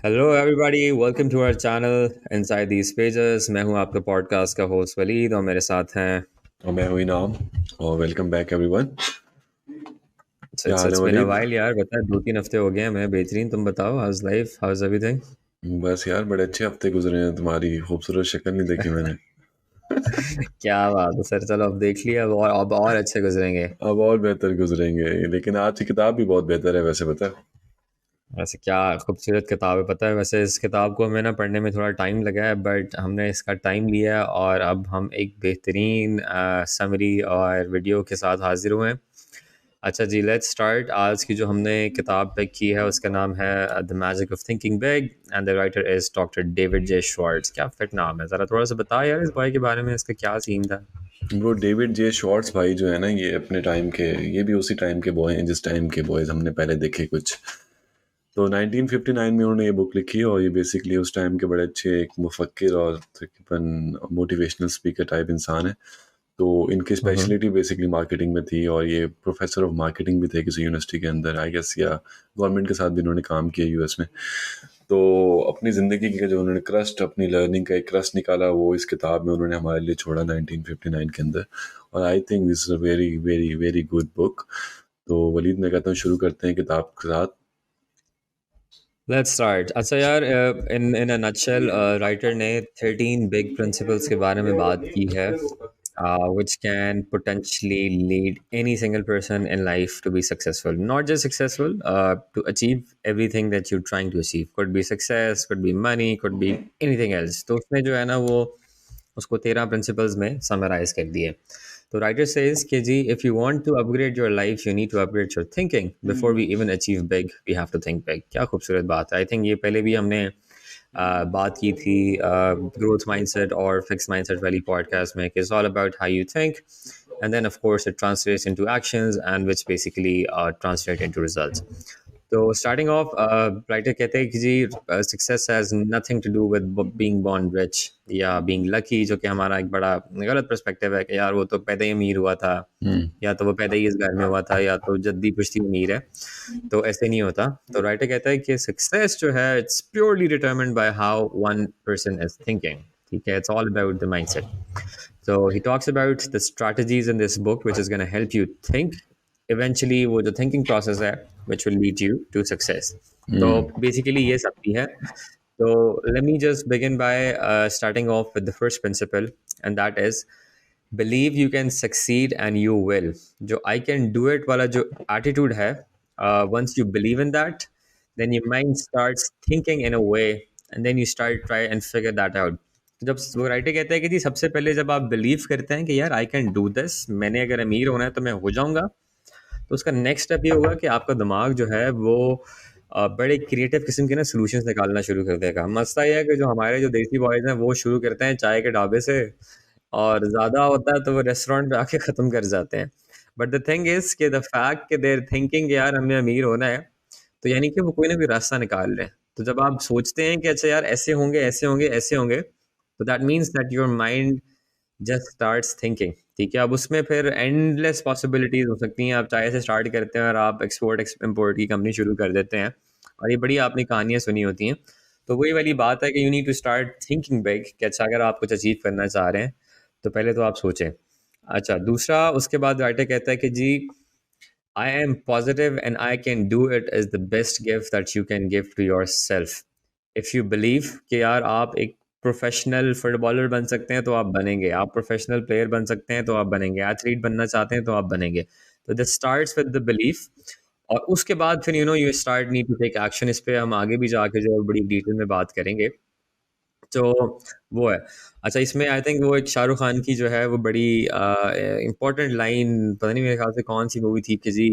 Hello everybody, welcome to our channel inside these pages. मैं हूं आपका पॉडकास्ट का होस्ट वलीद और मेरे साथ हैं। और मैं हुई नाम। और वेलकम बैक एवरीवन। क्या हाल है it's been a Waleed? While यार, बता 2-3 हफ्ते हो गए हैं। मैं बेहतरीन, तुम बताओ, हाउस लाइफ, हाउस एवरीथिंग? बस यार बड़े अच्छे हफ्ते गुजरे हैं। तुम्हारी खूबसूरत शक्ल नहीं देखी मैंने। क्या बात है सर, चलो अब देख लिया, अब और अच्छे गुजरेंगे। अब और बेहतर गुजरेंगे, लेकिन आज की किताब भी बहुत बेहतर है वैसे, पता है। वैसे क्या खूबसूरत किताब है, पता है। वैसे इस किताब को हमें ना पढ़ने में थोड़ा टाइम लगा है, बट हमने इसका टाइम लिया है और अब हम एक बेहतरीन समरी और वीडियो के साथ हाजिर हुए हैं। अच्छा जी, लेट्स स्टार्ट। आज की जो हमने किताब पिक की है उसका नाम है the magic of thinking big and the writer is doctor David J Schwartz. क्या फिट नाम है, ज़रा थोड़ा सा बता यार इस बॉय के बारे में, इसका क्या सीन था। वो डेविड जे शॉर्ट्स भाई जो है ना, ये अपने टाइम के, ये भी उसी टाइम के बॉय हैं जिस टाइम के बॉयज हमने पहले देखे कुछ। तो 1959 में उन्होंने ये बुक लिखी और ये बेसिकली उस टाइम के बड़े अच्छे एक मुफक्किर और तकरीबन मोटिवेशनल स्पीकर टाइप इंसान है। तो इनकी हम्म। स्पेशलिटी बेसिकली मार्केटिंग में थी और ये प्रोफेसर ऑफ मार्केटिंग भी थे किसी यूनिवर्सिटी के अंदर, आई गेस, या गवर्नमेंट के साथ भी इन्होंने काम किया यूएस में। तो अपनी ज़िंदगी का जो उन्होंने क्रस्ट, अपनी लर्निंग का एक क्रस्ट निकाला, वो इस किताब में उन्होंने हमारे लिए छोड़ा 1959 के अंदर। और I think this is a very very very good book. तो वलीद, मैं कहता हूँ शुरू करते हैं किताब के साथ। Let's start. अच्छा यार, इन इन अ नटशेल राइटर ने 13 बिग प्रिंसिपल्स के बारे में बात की है, which can potentially lead any single person in life to be successful. Not just successful, to achieve everything that you're trying to achieve. Could be success, could be money, could be anything else. तो उसने जो है ना वो उसको 13 principles में summarise कर दिए। तो राइटर सेज कि जी, if you want to upgrade your life you need to upgrade your thinking before we even achieve big we have to think big. क्या खूबसूरत बात है। आई थिंक ये पहले भी हमने बात की थी ग्रोथ माइंडसेट और फिक्स माइंडसेट वाली पॉडकास्ट में कि it's all about how you think and then of course it translates into actions and which basically translate into results. तो स्टार्टिंग ऑफ राइटर कहते हैं कि जी success has nothing to do with being born rich या being lucky, जो कि हमारा एक बड़ा गलत पर्सपेक्टिव है कि यार वो तो पैदा ही अमीर हुआ था, या तो वो पैदा ही इस घर में हुआ था, या तो जद्दी पुश्ती अमीर है। तो ऐसे नहीं होता। तो राइटर कहता है कि सक्सेस जो है it's purely determined by how one person is thinking. ठीक है, it's all about the mindset. So he talks about the strategies in this book, which is going to help you think. Eventually, वो जो thinking process है, which will lead you to success. तो basically ये सब भी है। So let me just begin by starting off with the first principle, and that is believe you can succeed and you will. जो I can do it वाला जो attitude है, once you believe in that, then your mind starts thinking in a way, and then you start try and figure that out. जब वो writer कहता है कि जी सबसे पहले जब आप बिलीव करते हैं कि यार आई कैन डू दिस, मैंने अगर अमीर होना है तो मैं हो जाऊंगा, तो उसका नेक्स्ट स्टेप ये होगा कि आपका दिमाग जो है वो बड़े क्रिएटिव किस्म के ना सोल्यूशंस निकालना शुरू कर देगा। मसला ये है कि जो हमारे जो देसी बॉयज हैं वो शुरू करते हैं चाय के ढाबे से, और ज़्यादा होता है तो वो रेस्टोरेंट पे आके ख़त्म कर जाते हैं। बट द थिंग इज़ कि द फैक्ट कि देर थिंकिंग यार हमें अमीर होना है, तो यानी कि वो कोई ना कोई रास्ता निकाल रहे हैं। तो जब आप सोचते हैं कि अच्छा यार ऐसे होंगे ऐसे होंगे ऐसे होंगे, तो that means that your mind just starts thinking. ठीक है, अब उसमें फिर एंडलेस पॉसिबिलिटीज हो सकती हैं। आप चाय से स्टार्ट करते हैं और आप एक्सपोर्ट इम्पोर्ट की कंपनी शुरू कर देते हैं, और ये बड़ी आपने कहानियां सुनी होती हैं। तो वही वाली बात है कि you need to start thinking big कि अच्छा अगर आप कुछ अचीव करना चाह रहे हैं तो पहले तो आप सोचें। अच्छा, दूसरा उसके बाद राइटर कहता है कि जी I am positive and I can do it is the best gift that you can give to yourself. If you believe कि यार आप एक प्रोफेशनल फुटबॉलर बन सकते हैं तो आप बनेंगे, आप प्रोफेशनल प्लेयर बन सकते हैं तो आप बनेंगे, एथलीट बनना चाहते हैं तो आप बनेंगे। तो this starts with the belief, और उसके बाद फिर you start need to take action. इस पे हम आगे भी जाके जो है बड़ी डिटेल में बात करेंगे। तो वो है। अच्छा, इसमें आई थिंक वो एक शाहरुख खान की जो है वो बड़ी इम्पोर्टेंट लाइन, पता नहीं मेरे ख्याल से कौन सी मूवी थी कि जी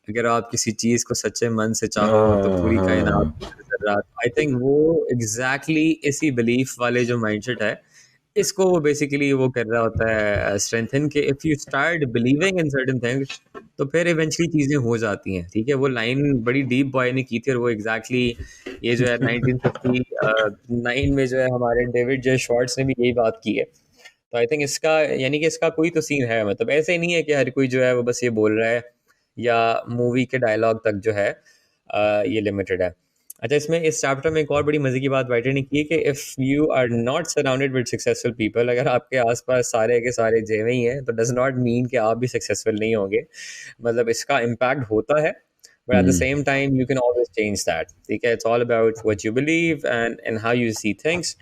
अगर आप किसी चीज़ को सच्चे मन से चाहो तो हाँ पूरी कायनात हाँ। ज़र्रात। आई थिंक वो एग्जैक्टली इसी बिलीफ वाले जो माइंडसेट है, इसको वो बेसिकली वो कर रहा होता है स्ट्रेंथन के। If you start believing in certain things तो फिर इवेंचुअली चीज़ें हो जाती हैं। ठीक है, वो लाइन बड़ी डीप बॉय ने की थी, और वो एग्जैक्टली ये जो है 1959 में जो है हमारे डेविड जे शॉर्ट्स ने भी यही बात की है। तो आई थिंक इसका यानी कि इसका कोई तो सीन है, मतलब ऐसे ही नहीं है कि हर कोई जो है वो बस ये बोल रहा है, या मूवी के डायलॉग तक जो है ये लिमिटेड है। अच्छा, इसमें इस चैप्टर में एक और बड़ी मजे की बात राइटर ने की है कि if you are not surrounded with successful people, अगर आपके आसपास सारे के सारे जेवे ही हैं तो डज नॉट मीन कि आप भी सक्सेसफुल नहीं होंगे। मतलब इसका इम्पैक्ट होता है, but at the hmm. Same time you can always change that. ठीक है, it's all about what you believe and how you see things.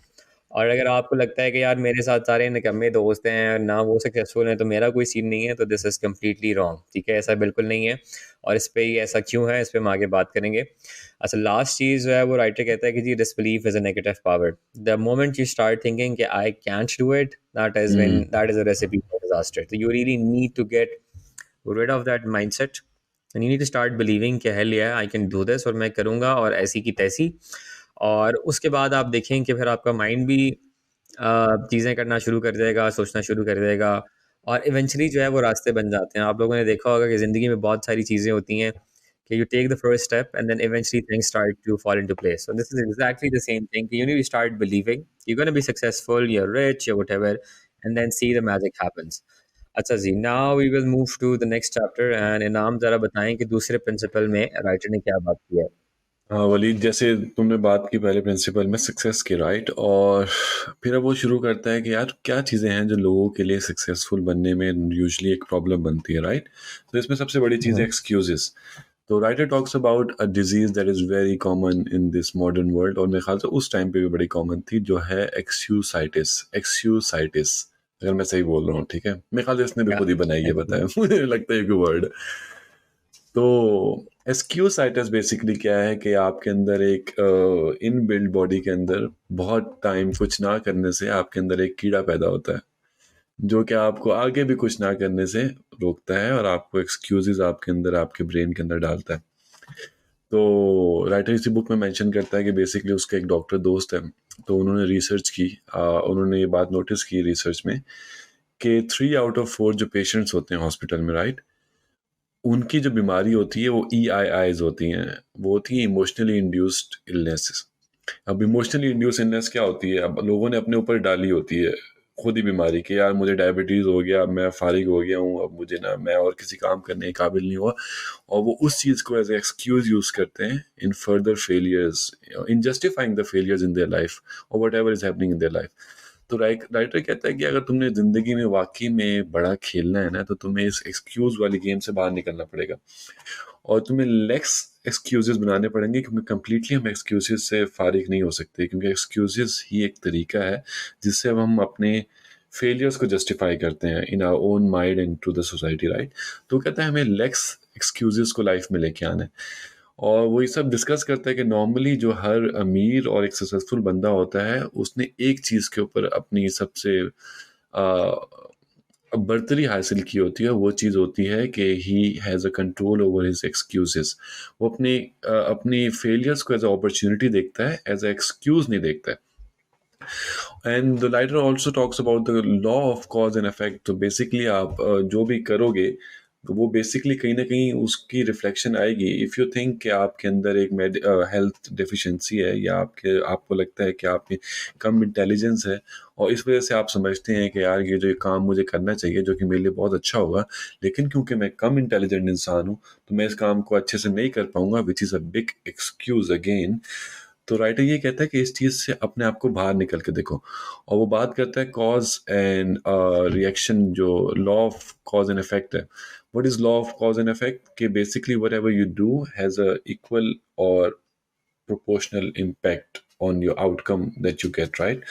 और अगर आपको लगता है कि यार मेरे साथ सारे निकम्मे दोस्त हैं और ना वो सक्सेसफुल हैं तो मेरा कोई सीन नहीं है, तो दिस इज़ कम्प्लीटली रॉन्ग। ठीक है, ऐसा बिल्कुल नहीं है। और इस पे ही ऐसा क्यों है, इस पे हम आगे बात करेंगे। अच्छा, लास्ट चीज़ जो है वो राइटर कहता है कि जी disbelief is a negative power. The moment you start thinking कि I can't do it, hmm. That is a recipe for disaster. तो you really need to get rid of that mindset and you need to start believing कि hell yeah I can do this और मैं करूँगा और ऐसी की तैसी। और उसके बाद आप देखें कि फिर आपका माइंड भी चीज़ें करना शुरू कर देगा, सोचना शुरू कर देगा और इवेंचुअली जो है वो रास्ते बन जाते हैं। आप लोगों ने देखा होगा कि ज़िंदगी में बहुत सारी चीज़ें होती हैं कि you take the first step and then eventually things start to fall into place. So this is exactly the same thing कि you need to start believing you gonna be successful, you are rich, you whatever, and then see the magic happens. अच्छा जी, now we will move to the next chapter and इनाम ज़रा बताएं कि दूसरे principal में writer ने क्या बात की है। हाँ वलीद, जैसे तुमने बात की पहले प्रिंसिपल में सक्सेस की, राइट, और फिर अब वो शुरू करता है कि यार क्या चीज़ें हैं जो लोगों के लिए सक्सेसफुल बनने में यूजुअली एक प्रॉब्लम बनती है, राइट। तो इसमें सबसे बड़ी चीज़ है एक्सक्यूजेस। तो writer talks about a disease that is very common in this modern world, और मेरे ख्याल से उस टाइम पे भी बड़ी कॉमन थी, जो है एक्सक्यूसाइटिस। एक्सक्यूसाइटिस, अगर मैं सही बोल रहा हूँ, ठीक है, मेरे ख्याल से इसने भी या खुद ही बनाई है, बताया मुझे लगता है एक वर्ड। तो एस्क्यूसाइटिस बेसिकली क्या है कि आपके अंदर एक इन बिल्ड बॉडी के अंदर बहुत टाइम कुछ ना करने से आपके अंदर एक कीड़ा पैदा होता है, जो कि आपको आगे भी कुछ ना करने से रोकता है और आपको एक्सक्यूजेस आपके अंदर, आपके ब्रेन के अंदर डालता है। तो राइटर इसी बुक में मेंशन करता है कि बेसिकली उसका एक डॉक्टर दोस्त है, तो उन्होंने रिसर्च की, उन्होंने ये बात नोटिस की रिसर्च में कि 3 आउट ऑफ 4 जो पेशेंट्स होते हैं हॉस्पिटल में, राइट, उनकी जो बीमारी होती है वो EIIs होती हैं, वो होती है इमोशनली इंड्यूस्ड इलनेसेस। अब इमोशनली इंड्यूस इलनेस क्या होती है, अब लोगों ने अपने ऊपर डाली होती है खुद ही बीमारी कि यार मुझे डायबिटीज़ हो गया, अब मैं फारिग हो गया हूँ, अब मुझे ना, मैं और किसी काम करने के काबिल नहीं हुआ, और वो उस चीज़ को एज एक्सक्यूज यूज़ करते हैं in further failures, in justifying the failures in their life और whatever is happening in their life. तो राइटर कहता है कि अगर तुमने ज़िंदगी में वाकई में बड़ा खेलना है ना, तो तुम्हें इस एक्सक्यूज़ वाली गेम से बाहर निकलना पड़ेगा और तुम्हें लेक्स एक्सक्यूजेस बनाने पड़ेंगे, क्योंकि कम्प्लीटली हम एक्सक्यूजेस से फारिग नहीं हो सकते, क्योंकि एक्सक्यूजेस ही एक तरीका है जिससे अब हम अपने फेलियर्स को जस्टिफाई करते हैं in our own mind and to the society, right. तो कहता है हमें लेक्स एक्सक्यूजेस को लाइफ में लेके आना है, और वो ये सब डिस्कस करता है कि नॉर्मली जो हर अमीर और एक सक्सेसफुल बंदा होता है, उसने एक चीज़ के ऊपर अपनी सबसे बर्तरी हासिल की होती है, वो चीज़ होती है कि he has a control over his excuses. वो अपनी फेलियर्स को एज अ अपॉर्चुनिटी देखता है, एज अ एक्सक्यूज नहीं देखता है। And the writer also talks about the law of cause and effect. तो बेसिकली आप जो भी करोगे, तो वो बेसिकली कहीं ना कहीं उसकी रिफ्लेक्शन आएगी। इफ़ यू थिंक कि आपके अंदर एक हेल्थ डेफिशिएंसी है, या आपको लगता है कि आप में कम इंटेलिजेंस है, और इस वजह से आप समझते हैं कि यार ये जो काम मुझे करना चाहिए जो कि मेरे लिए बहुत अच्छा होगा, लेकिन क्योंकि मैं कम इंटेलिजेंट इंसान हूँ तो मैं इस काम को अच्छे से नहीं कर पाऊंगा, which is a big excuse again. तो राइटर ये कहता है कि इस चीज़ से अपने आप को बाहर निकल के देखो, और वो बात करता है कॉज एंड रिएक्शन, जो law of cause and effect है। What is law of cause and effect? कि basically whatever you do has a equal or proportional impact on your outcome that you get, right.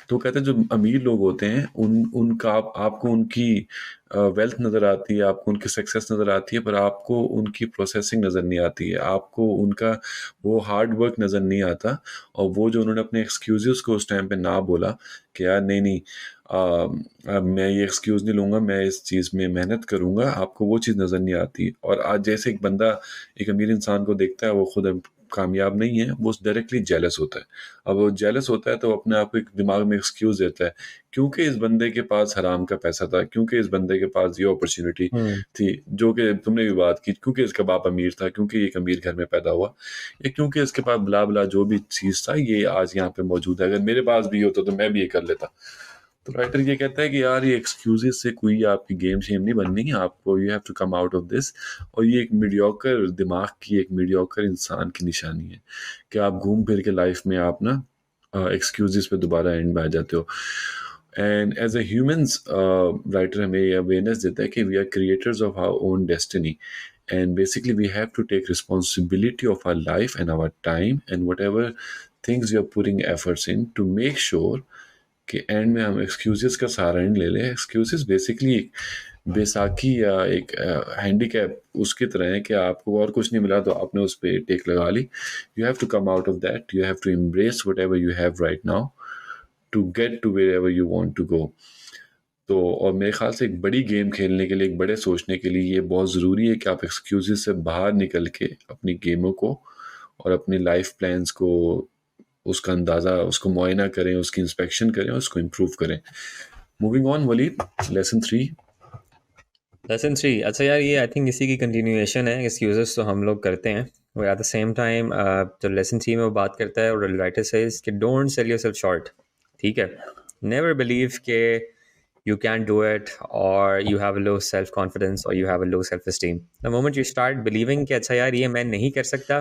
तो कहते हैं जो अमीर लोग होते हैं उनका आपको उनकी वेल्थ नज़र आती है, आपको उनकी सक्सेस नज़र आती है, पर आपको उनकी प्रोसेसिंग नज़र नहीं आती है, आपको उनका वो हार्ड वर्क नज़र नहीं आता। और वो जो उन्होंने अपने एक्सक्यूज़ को उस टाइम पे ना बोला कि यार नहीं नहीं, मैं ये एक्सक्यूज़ नहीं लूँगा, मैं इस चीज़ में मेहनत करूँगा, आपको वो चीज़ नज़र नहीं आती। और आज जैसे एक बंदा एक अमीर इंसान को देखता है, वो खुद कामयाब नहीं है, वो डायरेक्टली जेलस होता है। अब वो जेलस होता है तो अपने आप को एक दिमाग में एक्सक्यूज देता है, क्योंकि इस बंदे के पास हराम का पैसा था, क्योंकि इस बंदे के पास ये अपॉर्चुनिटी हम्म। थी, जो कि तुमने भी बात की, क्योंकि इसका बाप अमीर था, क्योंकि एक अमीर घर में पैदा हुआ, या क्योंकि इसके पास बुला बुला जो भी चीज़ था ये आज यहाँ पे मौजूद है, अगर मेरे पास भी होता तो मैं भी ये कर लेता। तो राइटर ये कहता है कि यार ये एक्सक्यूजेस से कोई आपकी गेम शेम नहीं बननी है, आपको you have to come out of this. और ये एक मीडियोकर दिमाग की, एक मीडियोकर इंसान की निशानी है कि आप घूम फिर के लाइफ में आप ना एक्सक्यूजेस पे दोबारा एंड में आ जाते हो। And as a humans, writer हमें ये अवेयरनेस देता है कि we are creators of our own destiny, and basically we have to take responsibility of our life and our time and whatever things we are putting efforts in to make sure कि and में हम excuses का सहारा नहीं ले लें। Excuses basically एक बैसाखी या एक हैंडीकैप उसकी तरह है कि आपको और कुछ नहीं मिला तो आपने उस पर टेक लगा ली। You have to come out of that, you have to embrace whatever you have right now to get to wherever you want to go. तो और मेरे ख्याल से एक बड़ी गेम खेलने के लिए, एक बड़े सोचने के लिए ये बहुत ज़रूरी है कि आप एक्सक्यूजेस से बाहर निकल के अपनी गेमों को और अपनी लाइफ प्लान्स को, उसका अंदाज़ा, उसको मुआयना करें, उसकी इंस्पेक्शन करें और उसको इम्प्रूव करें। Moving on Waleed, lesson 3। Lesson 3, अच्छा यार, ये आई थिंक इसी की कंटिन्यूएशन है। एक्सक्यूजेस तो हम लोग करते हैं, और एट द सेम टाइम जो लेसन 3 में वो बात करता है, और राइटर सेज कि डोंट सेल योरसेल्फ शॉर्ट। ठीक है, नेवर बिलीव के you can't do it, or you have a low self confidence, or you have a low self esteem. The moment you start believing कि अच्छा यार ये मैं नहीं कर सकता,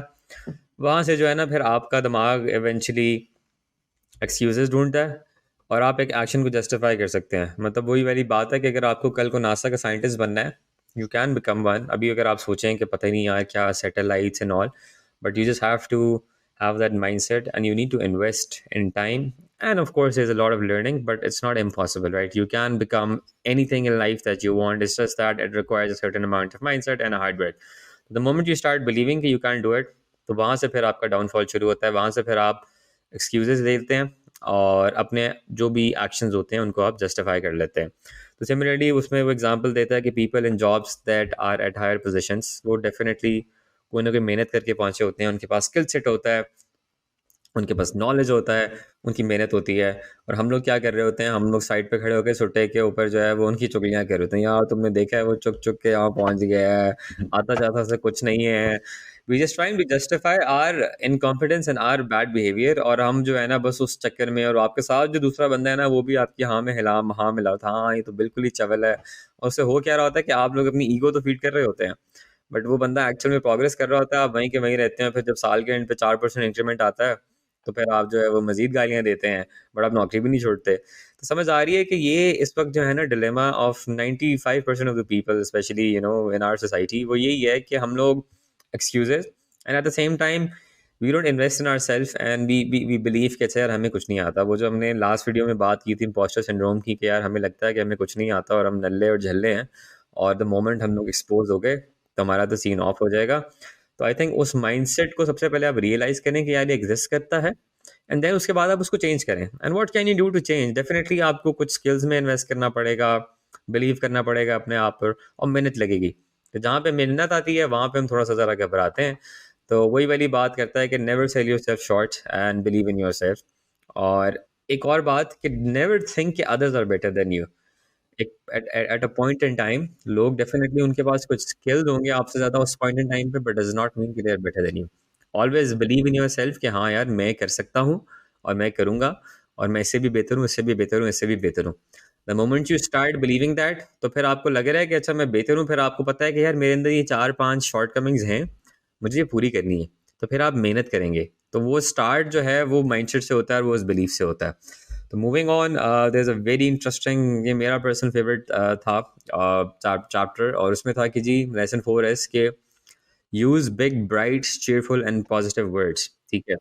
वहाँ से जो है ना फिर आपका दिमाग eventually excuses ढूंढता है, और आप एक एक्शन को जस्टिफाई कर सकते हैं। मतलब वही वाली बात है कि अगर आपको कल को नासा का साइंटिस्ट बनना है, यू कैन बिकम वन। अभी अगर आप सोचें कि पता ही नहीं यार क्या satellites and all, but you just have to have that mindset, and you need to invest in time. And of course there's a lot of learning, but it's not impossible, right? You can become anything in life that you want. It's just that it requires a certain amount of mindset and a hard work. The moment you start believing that you can't do it, तो वहाँ से फिर आपका downfall शुरू होता है। वहाँ से फिर आप एक्सक्यूजेस देते हैं, और अपने जो भी एक्शंस होते हैं उनको आप जस्टिफाई कर लेते हैं। तो सिमिलरली उसमें वो एग्जांपल देता है कि people in jobs that are at higher positions, वो डेफिनेटली कोई ना कोई मेहनत करके पहुंचे होते हैं, उनके पास स्किल सेट होता है, उनके पास नॉलेज होता है, उनकी मेहनत होती है। और हम लोग क्या कर रहे होते हैं, हम लोग साइड पे खड़े होकर सुट्टे के ऊपर जो है वो उनकी चुगलियाँ कर रहे होते हैं, यार तुमने देखा है वो चुक चुक के यहाँ पहुंच गया है, आता जाता से कुछ नहीं है। We just trying to justify our inconfidence and our bad behaviour, और हम जो है ना बस उस चक्कर में, और आपके साथ जो दूसरा बंदा है ना वो भी आपकी हाँ में हिला, हाँ मिला था, हाँ ये तो बिल्कुल ही चवल है। और उससे हो क्या रहा होता है कि आप लोग अपनी ईगो तो फीड कर रहे होते हैं, बट वो बंदा एक्चुअल में प्रोग्रेस कर रहा होता है, आप वहीं के वहीं रहते हैं। फिर जब साल के एंड पे 4% इंक्रीमेंट आता है, तो फिर आप जो है वो मजीद गालियां देते हैं, बट आप नौकरी भी नहीं छोड़ते। तो समझ आ रही है कि ये इस वक्त जो है ना dilemma of 95% of the people, specially you know in our society, वो यही है कि हम लोग excuses, and at the same time we don't invest in our self, and we believe कि अच्छा यार हमें कुछ नहीं आता। वो जो हमने लास्ट वीडियो में बात की थी इम्पोस्टर सिंड्रोम की, कि यार हमें लगता है कि हमें कुछ नहीं आता और हम नल्ले और झल्ले हैं, और द मोमेंट हम लोग एक्सपोज हो गए तो हमारा तो सीन ऑफ हो जाएगा। तो आई थिंक उस माइंडसेट को सबसे पहले आप रियलाइज करें कि यार ये एग्जिस्ट करता है, एंड देन उसके बाद आप उसको चेंज करें। And what can you do to change? Definitely आपको कुछ स्किल्स में इन्वेस्ट करना पड़ेगा, बिलीव करना पड़ेगा अपने आप पर, और मेहनत लगेगी। तो जहाँ पे मेहनत आती है वहाँ पे हम थोड़ा सा ज़रा घबराते हैं। तो वही वाली बात करता है कि never sell your self short and believe in your self. और एक और बात कि नेवर थिंक कि others are better than you. एक at a point in time लोग डेफिनेटली उनके पास कुछ स्किल्स होंगे आपसे ज़्यादा उस पॉइंट इन टाइम पे, बट डज नॉट मीन कि they are better than you. Always believe in your self कि हाँ यार मैं कर सकता हूँ, और मैं करूँगा, और मैं इससे भी बेहतर हूँ, इससे भी बेहतर हूँ, इससे भी बेहतर हूँ। The moment you start believing that, तो फिर आपको लग रहा है कि अच्छा मैं बेहतर हूँ, फिर आपको पता है कि यार मेरे अंदर ये 4-5 शॉर्ट कमिंग्स हैं, मुझे ये पूरी करनी है। तो फिर आप मेहनत करेंगे। तो वो स्टार्ट जो है वो माइंडसेट से होता है, और वो उस बिलीफ से होता है। तो moving on, there is a very interesting, ये मेरा पर्सनल फेवरेट था चैप्टर, और उसमें था कि जी लेसन 4 के use big bright cheerful and positive words. ठीक है,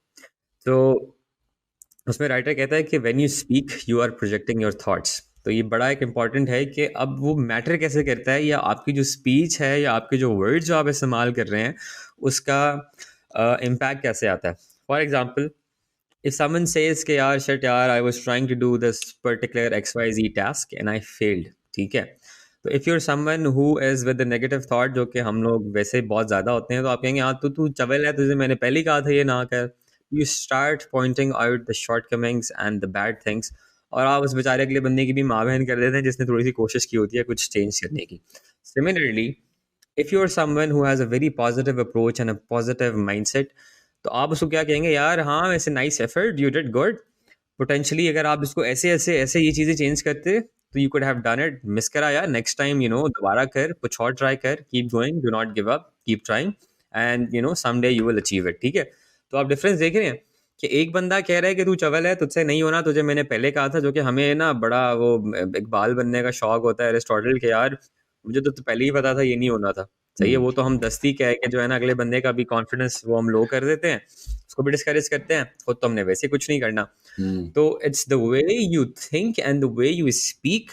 तो उसमें राइटर कहता है कि when you speak you are projecting your thoughts. तो ये बड़ा एक इंपॉर्टेंट है कि अब वो मैटर कैसे करता है, या आपकी जो स्पीच है या आपके जो वर्ड्स जो आप इस्तेमाल कर रहे हैं उसका इम्पैक्ट कैसे आता है। For example, if someone says कि यार shit यार I was trying to do this particular XYZ task and I failed, ठीक है। तो if you're someone who is with the negative thought, जो कि हम लोग वैसे बहुत ज़्यादा होते हैं, तो आप कहेंगे हाँ तू तू चवल है, तुझे मैंने पहले ही कहा था ये ना कर। You start pointing out the shortcomings and the bad things, और आप उस बेचारे अगले बंदे की भी माँ बहन कर देते हैं जिसने थोड़ी सी कोशिश की होती है कुछ चेंज करने की। Similarly, if you're someone who has a very positive approach and a positive mindset, तो आप उसको क्या कहेंगे, यार हाँ वैसे nice effort, you did good, potentially अगर आप इसको ऐसे ऐसे ऐसे ये चीज़ें चेंज करते तो you could have done it. Miss करा यार, नेक्स्ट टाइम दोबारा कर, कुछ और ट्राई कर, keep going, do not give up, keep trying, and some day you will achieve it. ठीक है, तो आप डिफरेंस देख रहे हैं कि एक बंदा कह रहा है कि तू चवल है, तुझसे नहीं होना, तुझे मैंने पहले कहा था, जो कि हमें ना बड़ा वो इकबाल बनने का शौक होता है एरिस्टोटल के, यार मुझे तो पहले ही पता था ये नहीं होना था। सही है, हम्म वो तो हम दस्ती कह के जो है ना अगले बंदे का भी कॉन्फिडेंस वो हम लो कर देते हैं, उसको भी डिस्करेज करते हैं, खुद तो हमने वैसे कुछ नहीं करना। हम्म तो it's the way you think and the way you speak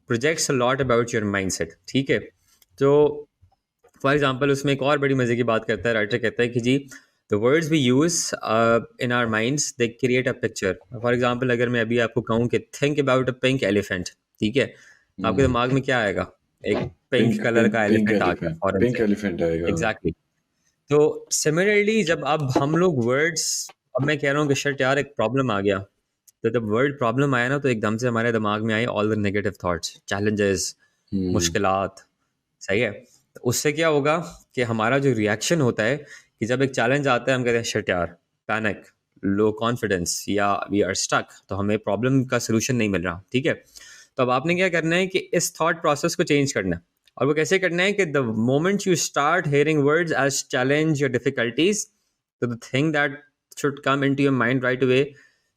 projects a lot about your mindset. ठीक है, तो फॉर एग्जाम्पल उसमें एक और बड़ी मजे की बात करता है राइटर, कहता है कि जी the words we use in our minds they create a picture. For example अगर मैं अभी आपको कहूँ कि think about a pink elephant, ठीक है, तो आपके हम्म दिमाग में क्या आएगा? एक पिंक पिंक कलर पिंक का पिंक एलिफेंट आ गया एलिफेंट, फौरन पिंक से। एलिफेंट आएगा। एग्जैक्टली। तो सिमिलरली जब अब हम लोग वर्ड्स, अब मैं कह रहा हूँ कि शट यार एक प्रॉब्लम आ गया, तो जब वर्ड प्रॉब्लम आया ना तो एकदम से हमारे दिमाग में आई all the negative thoughts, challenges, hmm मुश्किलात। सही है, तो उससे क्या होगा कि हमारा जो रिएक्शन होता है कि जब एक चैलेंज आता है हम कहते हैं शिट यार, पैनिक, लो कॉन्फिडेंस, या वी आर स्टक, तो हमें प्रॉब्लम का सोल्यूशन नहीं मिल रहा। ठीक है, तो अब आपने क्या करना है कि इस थॉट प्रोसेस को चेंज करना है। और वो कैसे करना है कि the moment you start hearing words as challenge या डिफिकल्टीज, तो the thing that should come into your mind right away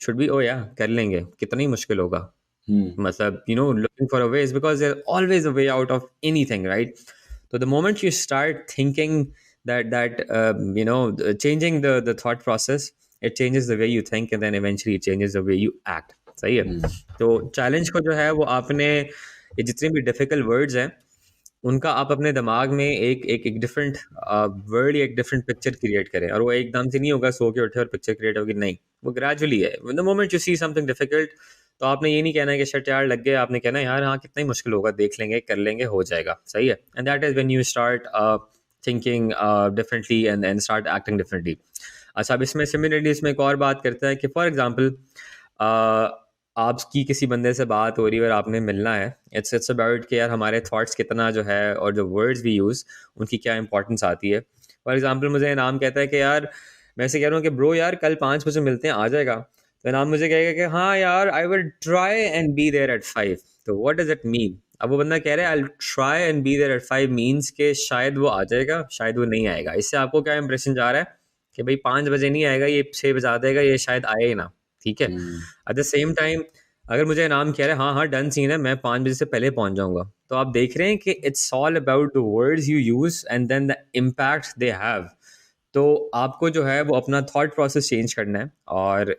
should be oh या कर लेंगे, कितना ही मुश्किल होगा। हम्म मतलब looking for a way is because there's always a way out of anything, right? So the moment you start thinking that changing the thought process, it changes the way you think, and then eventually it changes the way you act. सही है। हम्म तो challenge को जो है वो आपने, ये जितने भी डिफिकल्ट वर्ड्स हैं उनका आप अपने दिमाग में एक एक एक डिफरेंट वर्ड या एक डिफरेंट पिक्चर क्रिएट करें, और वो एकदम से नहीं होगा सो के उठे और पिक्चर क्रिएट होगी, नहीं, वो ग्रेजुअली है। The moment you see something difficult, तो आपने ये नहीं कहना है कि शट यार लग गया, आपने कहना है यार हाँ कितना ही मुश्किल होगा, देख लेंगे, कर लेंगे, हो जाएगा। सही है, and that is when you start thinking differently and start acting differently. अच्छा, अब इसमें सिमिलरली इसमें एक और बात करता है कि फॉर एग्जांपल आपकी किसी बंदे से बात हो रही है और आपने मिलना है, इट्स इट्स अबाउट कि यार हमारे थॉट्स कितना जो है और जो वर्ड्स वी यूज़ उनकी क्या इंपॉर्टेंस आती है। फॉर एग्जांपल मुझे इनाम कहता है कि यार, मैं ऐसे कह रहा हूँ कि ब्रो यार कल 5 बजे मिलते हैं, आ जाएगा? तो इनाम मुझे कहेगा कि हाँ यार I will try and be there at 5। तो व्हाट डज इट मीन? अब वो बंदा कह रहा है I will try and be there at 5 means के शायद वो आ जाएगा, शायद वो नहीं आएगा। इससे आपको क्या इंप्रेशन जा रहा है कि भाई 5 बजे नहीं आएगा, ये 6 बजा देगा, ये शायद आए ही ना। ठीक है, हम्म एट द सेम टाइम अगर मुझे इनाम कह रहा है हाँ हाँ डन सीन है, मैं 5 बजे से पहले पहुंच जाऊंगा, तो आप देख रहे हैं कि it's all about the words you use and then the impact they have. तो आपको जो है वो अपना थॉट प्रोसेस चेंज करना है और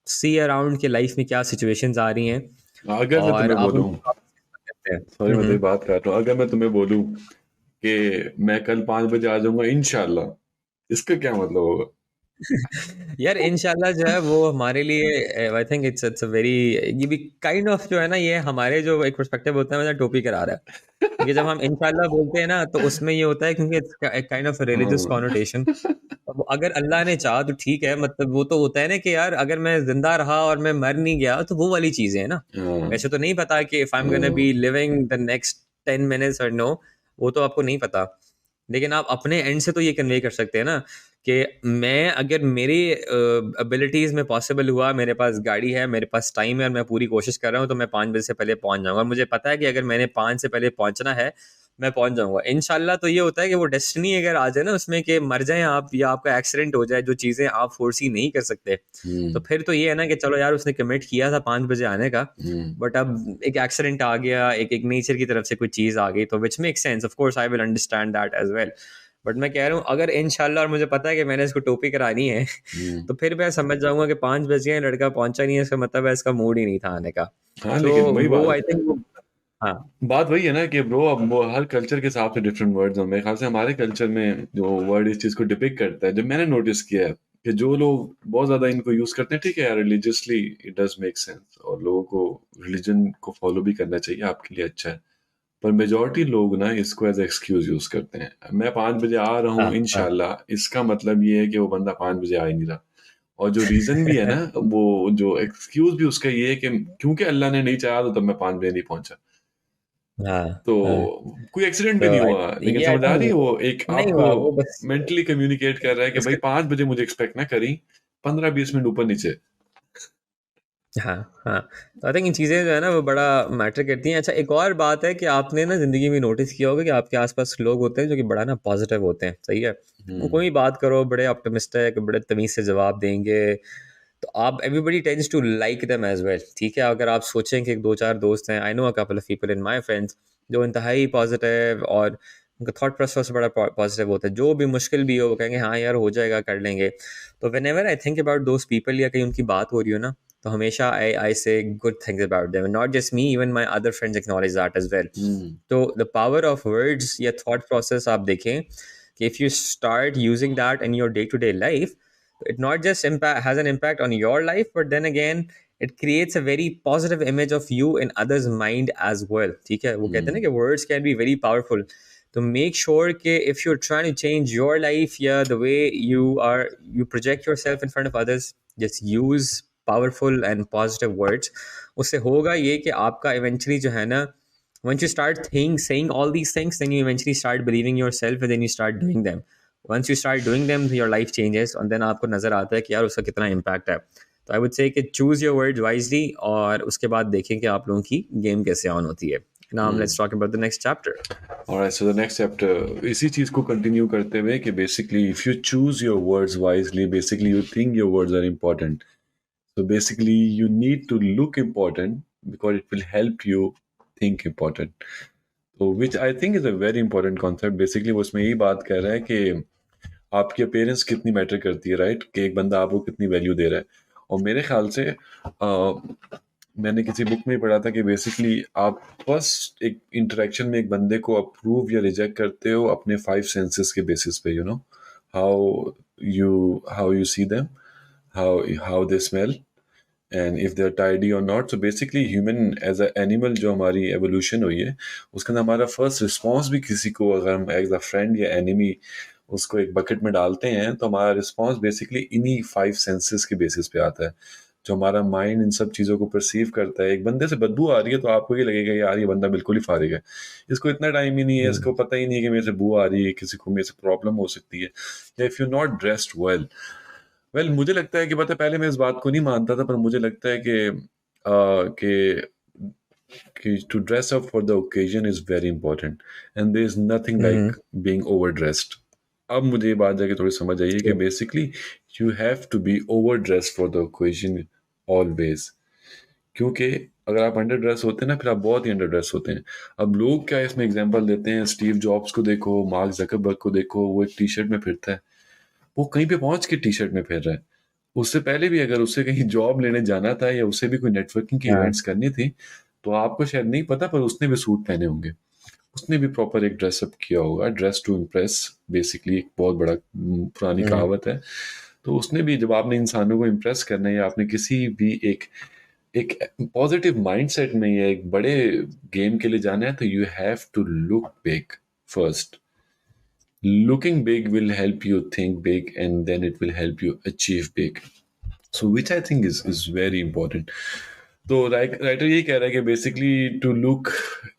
सी अराउंड के लाइफ में क्या सिचुएशंस आ रही हैं अगर मैं और तुम्हें आप बोलूं, उनको करते हैं। सॉरी मैं तेरी हम्म। बात काट रहा हूँ, अगर मैं तुम्हें बोलूं कि मैं कल 5 बजे आ जाऊंगा इंशाल्लाह, इसका क्या मतलब होगा? यार इंशाल्लाह जो है वो हमारे लिए, I think it's it's a very, ये भी काइंड ऑफ जो है ना, ये हमारे जो एक पर्सपेक्टिव होता है मतलब टोपी करा रहा है। क्योंकि जब हम इंशाल्लाह बोलते हैं ना तो उसमें ये होता है क्योंकि इट्स एक काइंड ऑफ रिलीजियस हाँ कॉनोटेशन। अब अगर अल्लाह ने चाहा तो ठीक है, मतलब वो तो होता है ना कि यार अगर मैं जिंदा रहा और मैं मर नहीं गया तो वो वाली चीजें है ना। हाँ वैसे तो नहीं पता कि इफ आई एम गोना हाँ B living the next 10 minutes और नो, वो तो आपको नहीं पता। लेकिन आप अपने एंड से तो ये कन्वे कर सकते हैं ना कि मैं, अगर मेरी एबिलिटीज में पॉसिबल हुआ, मेरे पास गाड़ी है, मेरे पास टाइम है और मैं पूरी कोशिश कर रहा हूँ, तो मैं 5 बजे से पहले पहुंच जाऊंगा। और मुझे पता है कि अगर मैंने 5 से पहले पहुंचना है मैं पहुंच जाऊंगा इंशाल्लाह। तो ये होता है कि वो डेस्टिनी अगर आ जाए ना उसमें कि मर जाए आप या आपका एक्सीडेंट हो जाए, जो चीज़ें आप फोर्सी नहीं कर सकते, तो हम्म फिर तो ये है ना कि चलो यार उसने कमिट किया था 5 बजे आने का, हम्म बट अब एक एक्सीडेंट आ गया, एक एक नेचर की तरफ से कोई चीज़ आ गई, तो which make sense, of course I will understand that as well. But मैं कह रहा हूँ अगर इंशाल्लाह और मुझे पता है कि मैंने इसको टोपी करानी है हम्म। तो फिर मैं समझ जाऊंगा कि 5 बज गए, लड़का पहुंचा नहीं है, इसका मतलब है इसका मूड ही नहीं था आने का। हाँ तो लेकिन वही वो बात, आई थिंक वो, हाँ। बात वही है ना कि ब्रो अब वो हर कल्चर के हिसाब से डिफरेंट वर्ड्स हैं। मेरे ख्याल से हमारे कल्चर में जो वर्ड इस चीज को डिपिक्ट करता है, जो मैंने नोटिस किया है कि जो लोग बहुत ज्यादा इनको यूज करते हैं, ठीक है यार religiously it does make sense और लोगों को रिलीजन को फॉलो भी करना चाहिए, आपके लिए अच्छा है। पर मेजोरिटी लोग ना इसको एज एक्सक्यूज यूज करते हैं। मैं 5 बजे आ रहा हाँ हूँ हाँ इंशाल्लाह, इसका मतलब ये है कि वो बंदा 5 बजे आ ही नहीं रहा। और जो रीजन भी है ना, वो जो एक्सक्यूज भी उसका ये है कि क्योंकि अल्लाह ने नहीं चाहा तो तब मैं 5 बजे नहीं पहुंचा। हाँ तो हाँ। कोई एक्सीडेंट भी तो नहीं हुआ, लेकिन ये आई समझ आ रही है, वो एक थिंक नहीं आपको हुआ वो बस मेंटली कम्युनिकेट कर रहा है कि भाई उसके, 5 बजे मुझे एक्सपेक्ट ना करी, 15-20 मिनट ऊपर नीचे। हाँ, हाँ। तो आई थिंक इन चीज़ें जो है ना वो बड़ा मैटर करती हैं। अच्छा, एक और बात है कि आपने ना ज़िंदगी में नोटिस किया होगा कि आपके आस-पास लोग होते हैं जो कि बड़ा ना पॉज़िटिव होते हैं, सही है? वो हम्म। कोई भी बात करो बड़े ऑप्टिमिस्टिक, बड़े तमीज़ से जवाब देंगे, तो आप everybody tends to like them as well, ठीक है? अगर आप सोचें कि 2-4 दोस्त हैं, I know a couple of people in my friends जो इंतहाई पॉज़िटिव और उनका थॉट प्रोसेस बड़ा पॉज़िटिव होता है। जो भी मुश्किल भी हो वो कहेंगे हाँ यार हो जाएगा, कर लेंगे। तो whenever I think about those people या कहीं उनकी बात हो रही हो ना, तो हमेशा I say good things about them, not just me, even my other friends acknowledge that as well. Hmm. तो द पावर ऑफ वर्ड्स या थॉट प्रोसेस आप देखें कि if you start using that in your day to day life, it not just impact has an impact on your life, but then again it creates a very positive image of you in others mind as well, ठीक है? वो कहते हैं ना हम्म। कि words can be very powerful, तो make sure कि if you're trying to change your life, yeah, the way you project yourself in front of others, just use powerful and positive words. उससे होगा ये कि आपका eventually जो है ना, once you start saying all these things, then you eventually start believing yourself and then you start doing them. Once you start doing them, your life changes and then आपको नजर आता है कि यार उसका कितना impact है. तो आई वुड से कि चूज योर वर्ड वाइजली और उसके बाद देखें कि आप लोगों की गेम कैसे ऑन होती है. Now hmm. Let's talk about the next chapter. Alright, so the next chapter इसी चीज को कंटिन्यू करते हुए कि basically if you choose your words wisely, basically you think your words are important. So basically, you need to look important because it will help you think important. So which I think is a very important concept. Basically, वो उसमें यही बात कर रहा है कि आपकी appearance कितनी मैटर करती है, राइट? कि एक बंदा आपको कितनी वैल्यू दे रहा है. और मेरे ख्याल से मैंने किसी बुक में पढ़ा था कि बेसिकली आप बस एक इंटरेक्शन में एक बंदे को अप्रूव या रिजेक्ट करते हो अपने 5 सेंसेस के बेसिस पे, how how you see them, how how they smell, and if they are tidy और not. So basically human as a animal जो हमारी एवोल्यूशन हुई है, उसके अंदर हमारा फर्स्ट रिस्पॉन्स भी किसी को अगर हम एज अ फ्रेंड या एनिमी उसको एक बकेट में डालते हैं तो हमारा रिस्पॉन्स बेसिकली इन्हीं 5 सेंसेस के बेसिस पे आता है. जो हमारा माइंड इन सब चीज़ों को परसीव करता है. एक बंदे से बदबू आ रही है तो आपको ये लगेगा यार ये बंदा बिल्कुल ही फारिग है, इसको इतना टाइम ही नहीं है, इसको पता ही नहीं है कि मेरे से बू आ रही है, किसी को मेरे से प्रॉब्लम हो सकती है. या if you not dressed well, well मुझे लगता है कि पता है, पहले मैं इस बात को नहीं मानता था, पर मुझे लगता है कि to dress up for the occasion is very important, and there is nothing like being overdressed. अब मुझे ये बात जाके थोड़ी समझ आई है कि basically you have to be over dress for the occasion always. क्योंकि अगर आप अंडर ड्रेस होते हैं ना, फिर आप बहुत ही अंडर ड्रेस होते हैं. अब लोग क्या इसमें एग्जांपल देते हैं, स्टीव जॉब्स को देखो, मार्क जकरबर्ग को देखो, वो एक टी शर्ट में फिरता है, वो कहीं पे पहुंच के टी शर्ट में फिर रहा है. उससे पहले भी अगर उसे कहीं जॉब लेने जाना था या उसे भी कोई नेटवर्किंग की हाँ. इवेंट्स करनी थी, तो आपको शायद नहीं पता, पर उसने भी सूट पहने होंगे, उसने भी प्रॉपर एक ड्रेसअप किया होगा. ड्रेस टू इम्प्रेस बेसिकली एक बहुत बड़ा पुरानी कहावत है. तो उसने भी, जब आपने इंसानों को इम्प्रेस करना है या आपने किसी भी एक एक पॉजिटिव माइंडसेट में या एक बड़े गेम के लिए जाना है, तो you have to look big first. Looking big will help you think big, and then it will help you achieve big. So which I think is very important. तो राइटर ये कह रहा है कि basically to look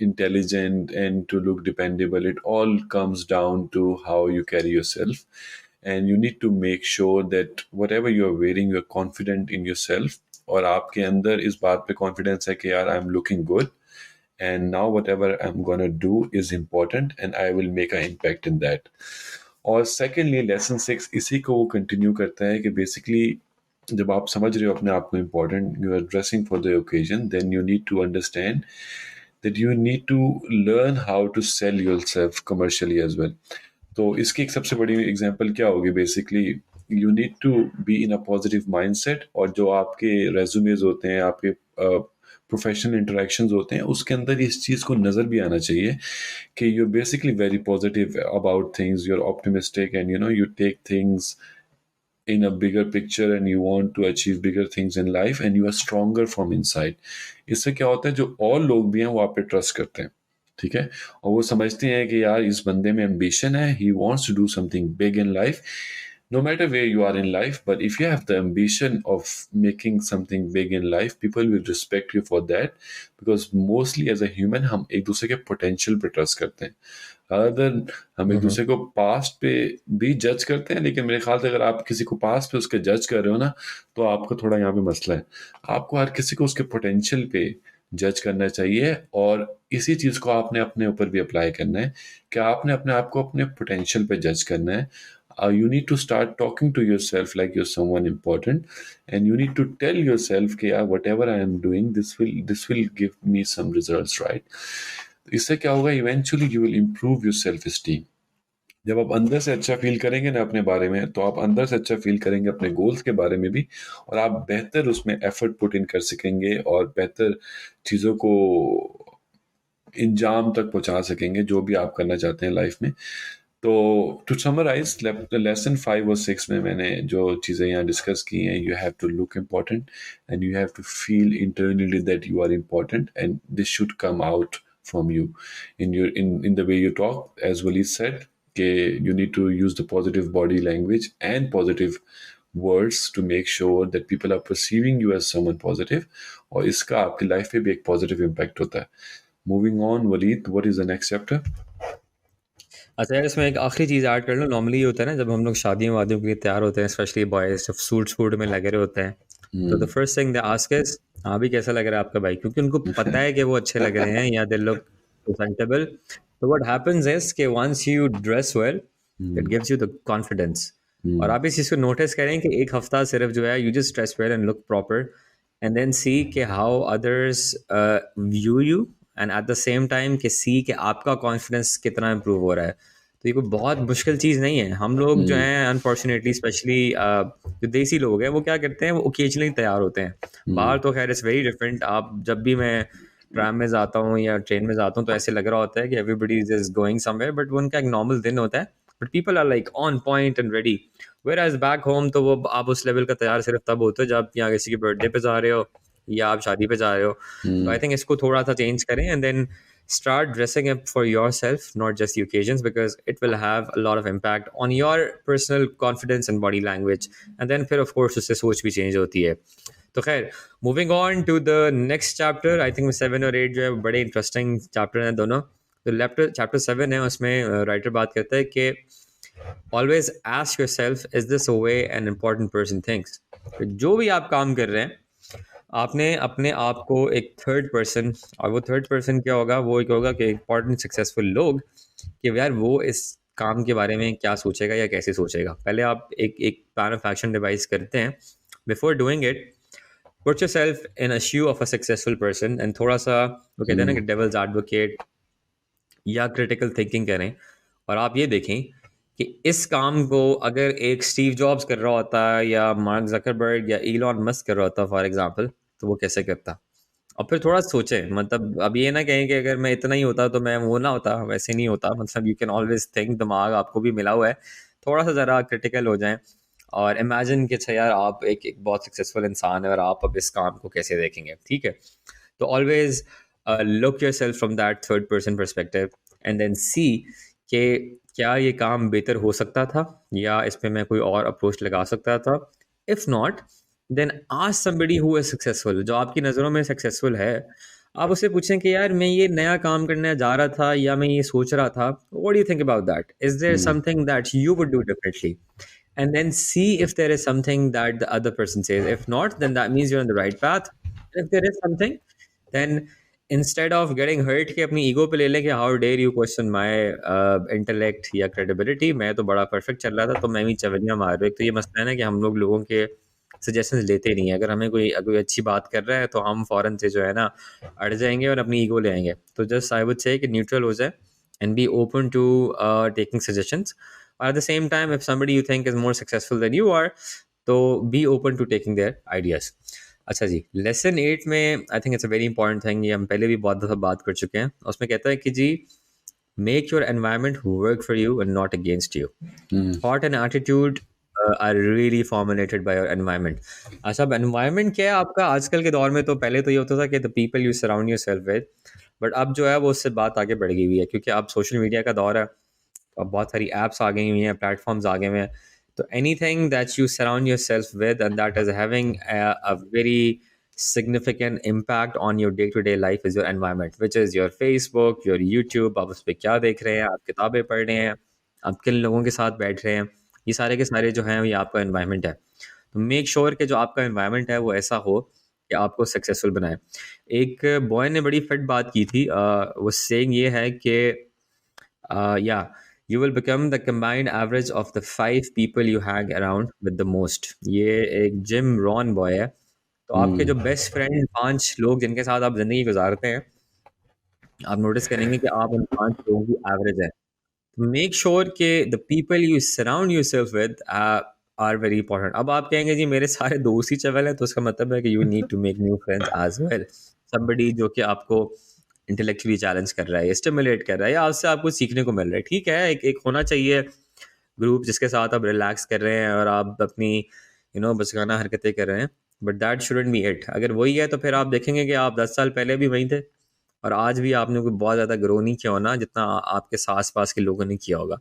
intelligent and to look dependable, it all comes down to how you carry your self, and you need to make sure that whatever you are wearing you are confident in your self, और आपके अंदर इस बात पे confidence है कि यार I am looking good, and now whatever I'm going to do is important and I will make an impact in that. और सेकेंडली लेसन 6 इसी को वो कंटिन्यू करता है कि बेसिकली जब आप समझ रहे हो अपने आप को important, you are dressing for the occasion, then you need to understand that you need to learn how to sell your self commercially as well. तो इसकी एक सबसे बड़ी एग्जांपल क्या होगी, basically you need to be in a positive mindset, और जो आपके रेज्यूमेज होते हैं, आपके प्रोफेशनल इंटरेक्शंस होते हैं, उसके अंदर इस चीज़ को नज़र भी आना चाहिए कि you basically very positive about things, you are optimistic, and you take things in a bigger picture and you want to achieve bigger things in life and you are stronger from inside. इससे क्या होता है, जो और लोग भी हैं वो आप पे ट्रस्ट करते हैं, ठीक है, और वो समझते हैं कि यार इस बंदे में एम्बिशन है, he wants to do something big in life, no matter where you are in life, but if you have the ambition of making something big in life, people will respect you for that, because mostly as a human हम एक दूसरे के potential पे trust करते हैं, rather than हम एक हम्म। दूसरे को पास्ट पे भी जज करते हैं। लेकिन मेरे ख्याल से अगर आप किसी को पास्ट पे उसके जज कर रहे हो ना, तो आपको थोड़ा यहाँ पे मसला है। आपको हर किसी को उसके पोटेंशियल पे जज करना चाहिए, और इसी चीज़ को आपने अपने ऊपर भी अप्लाई करना है कि आपने अपने आप को अपने पोटेंशियल पे जज करना है। You need to start talking to yourself like you're someone important, and you need to tell yourself कि यार whatever I am doing, this will give me some results, right? तो इससे क्या होगा, eventually you will improve your self esteem। जब आप अंदर से अच्छा फील करेंगे ना अपने बारे में, तो आप अंदर से अच्छा फील करेंगे अपने गोल्स के बारे में भी, और आप बेहतर उसमें एफर्ट पुट इन कर सकेंगे और बेहतर चीज़ों को इंजाम तक पहुंचा सकेंगे जो भी आप करना चाहते हैं लाइफ में। तो टू समराइज, लेसन 5 और 6 में मैंने जो चीज़ें यहाँ डिस्कस की हैं, you have to look important, and you have to feel internally that you are important, and this should come out from you in the way you talk, as Waleed said, you need to use the positive body language and positive words to make sure that people are perceiving you as someone positive, और इसका आपकी life पे भी एक positive impact होता है। Moving on, Waleed, what is the next chapter? अच्छा यार, इसमें एक आखिरी चीज़ ऐड कर लो। नॉर्मली ये होता है ना, जब हम लोग शादियों वादियों के लिए तैयार होते हैं, स्पेशली बॉयज जब सूट वूट में लगे रहे होते हैं, तो the first thing they ask is, हाँ भी कैसा लग रहा है आपका भाई, क्योंकि उनको पता है कि वो अच्छे लग रहे हैं या दे लुक प्रेजेंटेबल। तो what happens is that once you dress well, it gives you the confidence. और आप इस चीज़ को नोटिस करें कि एक हफ्ता सिर्फ जो है, you just dress well and look proper, and then see कि how others view you, and at the same time कि सी कि आपका कॉन्फिडेंस कितना इंप्रूव हो रहा है। तो ये कोई बहुत मुश्किल चीज़ नहीं है। हम लोग जो हैं अनफॉर्चुनेटली, स्पेशली जो देसी लोग हैं, वो क्या करते हैं, वो ओकेजनली तैयार होते हैं। बाहर तो खैर इट्स वेरी डिफरेंट। आप जब भी, मैं ट्राम में जाता हूँ या ट्रेन में जाता हूँ, तो ऐसे लग रहा होता है कि everybody is just going somewhere, but वो उनका एक नॉर्मल दिन होता है, but people are like on point and ready. Whereas back home तो वो आप उस लेवल का तैयार सिर्फ तब होते हो जब या किसी के बर्थडे पे जा रहे हो या आप शादी पे जा रहे हो। तो आई थिंक इसको थोड़ा सा चेंज करें, and then start dressing up for yourself, not just the occasions, because it will have a lot of impact on your personal confidence and body language. And then फिर of course उससे सोच भी change होती है। तो खैर, moving on to the next chapter, I think 7 और 8 जो है बड़े interesting chapter हैं दोनों। तो chapter 7 है, उसमें writer बात करता है कि always ask yourself, is this a way an important person thinks? तो जो भी आप काम कर रहे हैं, आपने अपने आप को एक थर्ड पर्सन, और वो थर्ड पर्सन क्या होगा, वो एक होगा कि इंपॉर्टेंट सक्सेसफुल लोग, कि यार वो इस काम के बारे में क्या सोचेगा या कैसे सोचेगा। पहले आप एक एक प्लान ऑफ एक्शन डिवाइस करते हैं। Before doing it, put your self in a shoe of a successful person, and थोड़ा सा वो कहते हैं ना कि डेविल्स एडवोकेट या क्रिटिकल थिंकिंग करें, और आप ये देखें कि इस काम को अगर एक स्टीव जॉब्स कर रहा होता या मार्क जकरबर्ग या इलॉन मस्क कर रहा होता फॉर एग्जांपल, तो वो कैसे करता। और फिर थोड़ा सोचें, मतलब अब ये ना कहें कि अगर मैं इतना ही होता तो मैं वो ना होता, वैसे नहीं होता। मतलब यू कैन ऑलवेज थिंक, दिमाग आपको भी मिला हुआ है, थोड़ा सा ज़रा क्रिटिकल हो जाएं और इमेजिन कि अच्छा यार, आप एक बहुत सक्सेसफुल इंसान है और आप अब इस काम को कैसे देखेंगे, ठीक है। तो always look yourself from that third person perspective, and then see कि क्या ये काम बेहतर हो सकता था या इस पे मैं कोई और अप्रोच लगा सकता था। If not, then ask somebody who is successful, जो आपकी नज़रों में सक्सेसफुल है। आप उससे पूछें कि यार, मैं ये नया काम करने जा रहा था या मैं ये सोच रहा था, what do you think about that, is there something that you would do differently, and then see if there is something that the other person says. If not, then that means you're on the right path. And if there is something, then instead of getting hurt कि अपनी ego पे ले लें कि how dare you question my intellect या credibility, मैं तो बड़ा परफेक्ट चल रहा था तो मैं भी चवनियाँ मार रहा हूँ। एक तो ये मसला है ना कि हम लोगों के सजेशंस लेते नहीं है। अगर हमें कोई अच्छी बात कर रहा है तो हम फौरन से जो है ना अड़ जाएंगे और अपनी ईगो ले आएंगे। तो जस्ट आई वुड से कि न्यूट्रल हो जाए and be open to taking suggestions. At the same time, if somebody you think is more successful than you are, तो be open to taking their ideas. अच्छा जी, lesson 8 में I think it's a very important thing, ये हम पहले भी बहुत दफ़ा बात कर चुके हैं। उसमें कहता है कि जी, make your environment work for you and not against you. Thought and attitude are really formulated by your environment. अच्छा, अब एनवायरनमेंट क्या है आपका आजकल के दौर में? तो पहले तो ये होता था कि the people you surround your self with, but अब जो है वो उससे बात आगे बढ़ गई हुई है, क्योंकि अब सोशल मीडिया का दौर है। अब बहुत सारी ऐप्स आ गई हुई हैं, प्लेटफॉर्म्स आ गए हुए हैं। So anything that you surround yourself with and that is having a very significant impact on your day-to-day life is your environment, which is your Facebook, your YouTube. आप उस पर क्या देख रहे हैं, आप किताबें पढ़ रहे हैं, आप किन लोगों के साथ बैठ रहे हैं, ये सारे के सारे जो हैं ये आपका एनवायरनमेंट है। तो मेक श्योर कि जो आपका एनवायरनमेंट है वो ऐसा हो कि आपको सक्सेसफुल बनाए। एक बॉय ने बड़ी फिट बात की थी, वो सेइंग ये है कि या you will become the combined average of the 5 people you hang around with the most। ये एक जिम रॉन बॉय है। तो आपके जो हम्म। बेस्ट फ्रेंड 5 लोग जिनके साथ आप जिंदगी गुजारते हैं, आप नोटिस करेंगे कि आप उन 5 लोगों की एवरेज है। मेक श्योर कि the people you surround your self with are very important. अब आप कहेंगे जी मेरे सारे दोस्त ही चवल हैं, तो उसका मतलब है कि you need to make new friends as well. Somebody जो कि आपको इंटेलेक्चुअली चैलेंज कर रहा है, स्टिमुलेट कर रहा है, या आपसे आपको सीखने को मिल रहा है। ठीक है, एक होना चाहिए ग्रुप जिसके साथ आप रिलैक्स कर रहे हैं और आप अपनी बचकाना हरकतें कर रहे हैं, but that shouldn't be it. अगर वही है तो फिर आप देखेंगे कि आप 10 साल पहले भी वहीं थे और आज भी आपने कोई बहुत ज़्यादा ग्रो नहीं किया होना जितना आपके आस पास के लोगों ने किया होगा।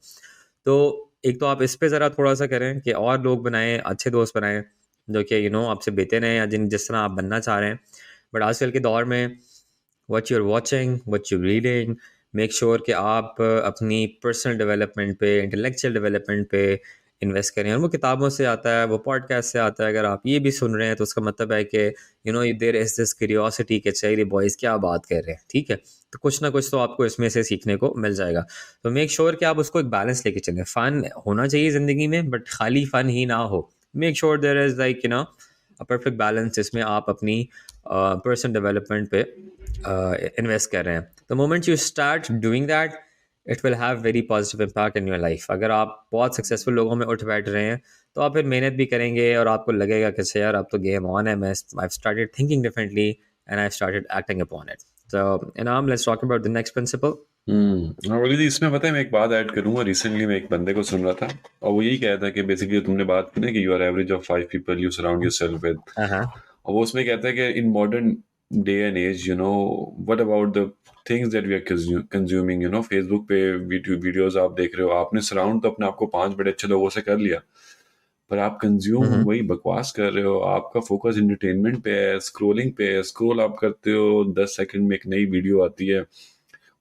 तो एक तो आप इस पे ज़रा थोड़ा सा करें कि और लोग बनाएं, अच्छे दोस्त बनाएं जो कि आपसे बेहतर हैं या जिस तरह आप बनना चाह रहे हैं। बट आजकल के दौर में what you are watching, what you reading, make sure कि आप अपनी पर्सनल डेवलपमेंट पे, इंटेलेक्चुअल डेवलपमेंट पे इन्वेस्ट करें। और वो किताबों से आता है, वो पॉडकास्ट से आता है। अगर आप ये भी सुन रहे हैं तो उसका मतलब है कि देयर इज दिस क्यूरियोसिटी कि चाहिए बॉयज़ क्या बात कर रहे हैं, ठीक है। तो कुछ ना कुछ तो आपको इसमें से सीखने को मिल जाएगा। तो मेक श्योर कि आप उसको एक बैलेंस लेके चलें। फ़न होना चाहिए ज़िंदगी में, बट खाली फ़न ही ना हो। Make sure there is like a perfect balance जिसमें आप अपनी पर्सनल डेवलपमेंट पे इन्वेस्ट कर रहे हैं। The moment you start doing that, it will have very positive impact in your life. अगर आप बहुत सक्सेसफुल लोगों में उठ बैठ रहे हैं तो आप फिर मेहनत भी करेंगे और आपको लगेगा कि अच्छा यार अब तो गेम ऑन है, मैं I started thinking differently and I started acting upon it. So Inam, let's talk about the next principle. हाँ वली जी, इसमें पता है मैं एक बात ऐड करूंगा। रिसेंटली मैं एक बंदे को सुन रहा था और वो यही कह रहा था कि बेसिकली तुमने बात की ना कि you are average of 5 people you surround your self with. हाँ हाँ। और वो उसमें कहता है कि in modern day and age what about the things that we are consuming. Facebook पे वीडियोस आप देख रहे हो, आपने सराउंड तो अपने आप को 5 बड़े अच्छे लोगों से कर लिया, पर आप कंज्यूम हम्म। वही बकवास कर रहे हो। आपका फोकस एंटरटेनमेंट पे है, स्क्रोलिंग पे है। स्क्रोल आप करते हो, 10 सेकंड में एक नई वीडियो आती है,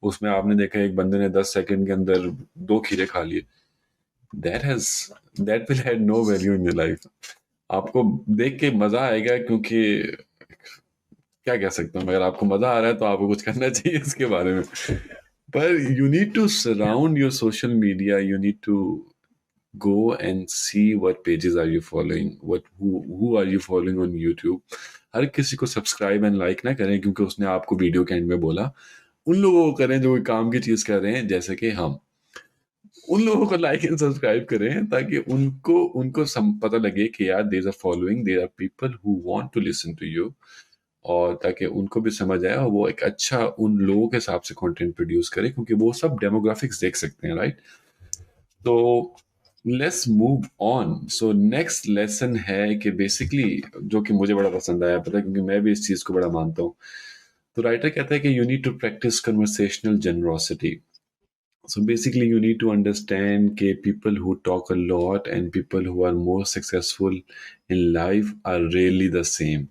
उसमें आपने देखा एक बंदे ने 10 सेकंड के अंदर 2 खीरे खा लिए। That has that will had no value in your life. आपको देख के मजा आएगा क्योंकि क्या कह सकता हूँ, अगर आपको मजा आ रहा है तो आपको कुछ करना चाहिए इसके बारे में। पर you need to surround your social media, you need to go and see what pages are you following, who are you following on YouTube। हर किसी को सब्सक्राइब एंड लाइक ना करें क्योंकि उसने आपको वीडियो के एंड में बोला। उन लोगों को करें जो काम की चीज कर रहे हैं, जैसे कि हम उन लोगों को लाइक एंड सब्सक्राइब करें ताकि उनको उनको पता लगे कि यार there are following, there are people who want to listen to you, और ताकि उनको भी समझ आए और वो एक अच्छा उन लोगों के हिसाब से कंटेंट प्रोड्यूस करें क्योंकि वो सब डेमोग्राफिक्स देख सकते हैं, राइट। तो let's move on. So next lesson है कि बेसिकली जो कि मुझे बड़ा पसंद आया, पता है क्योंकि मैं भी इस चीज को बड़ा मानता हूँ। तो राइटर कहता है कि you need to practice conversational generosity. So basically, you need to understand that people who talk a lot and people who are more successful in life are really the same।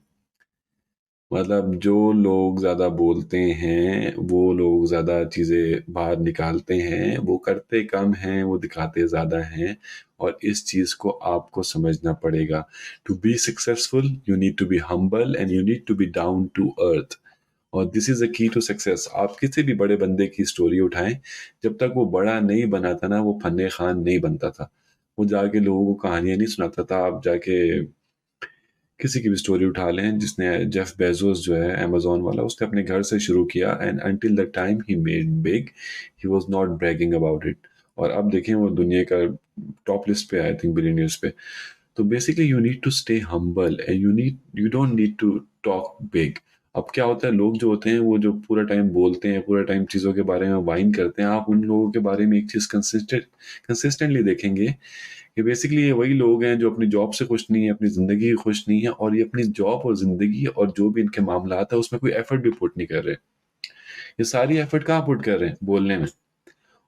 मतलब जो लोग ज़्यादा बोलते हैं वो लोग ज़्यादा चीज़ें बाहर निकालते हैं, वो करते कम हैं, वो दिखाते ज़्यादा हैं। और इस चीज़ को आपको समझना पड़ेगा। To be successful you need to be humble and you need to be down to earth. और this is the key to success. आप किसी भी बड़े बंदे की स्टोरी उठाएं, जब तक वो बड़ा नहीं बना था ना, वो फन्ने खान नहीं बनता था। वो जाके लोगों को कहानियां नहीं सुनाता था। आप जाके किसी की भी स्टोरी उठा लें, जिसने जेफ बेजोस जो है अमेजोन वाला, उसने अपने घर से शुरू किया and until the time he made big he was not bragging about it. और अब देखें वो दुनिया का टॉप लिस्ट पे, आई थिंक बिलियनियर्स पे। तो basically you need to stay humble and you don't need to talk big. अब क्या होता है, लोग जो होते हैं वो जो पूरा टाइम बोलते हैं, पूरा टाइम चीज़ों के बारे में वाइन करते हैं, आप उन लोगों के बारे में एक चीज़ कंसिस्टेंटली देखेंगे कि बेसिकली ये वही लोग हैं जो अपनी जॉब से खुश नहीं है, अपनी ज़िंदगी खुश नहीं है, और ये अपनी जॉब और ज़िंदगी और जो भी इनके मामलात है उसमें कोई एफर्ट भी पुट नहीं कर रहे। ये सारी एफर्ट कहाँ पुट कर रहे हैं? बोलने में।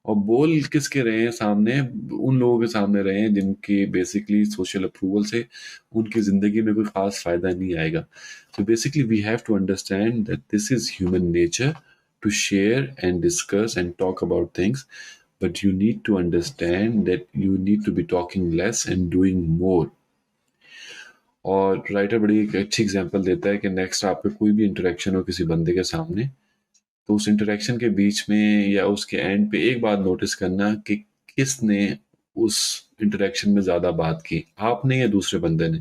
और बोल किसके रहे हैं सामने, उन लोगों के सामने रहे हैं जिनकी बेसिकली सोशल अप्रूवल से उनकी ज़िंदगी में कोई ख़ास फ़ायदा नहीं आएगा. So basically we have to understand that this is human nature to share and discuss and talk about things, but you need to understand that you need to be talking less and doing more. और writer बड़ी एक अच्छी example देता है कि next आपका कोई भी इंटरेक्शन हो किसी बंदे के सामने, तो उस इंटरेक्शन के बीच में या उसके एंड पे एक बात नोटिस करना कि किसने उस इंटरेक्शन में ज़्यादा बात की, आपने या दूसरे बंदे ने.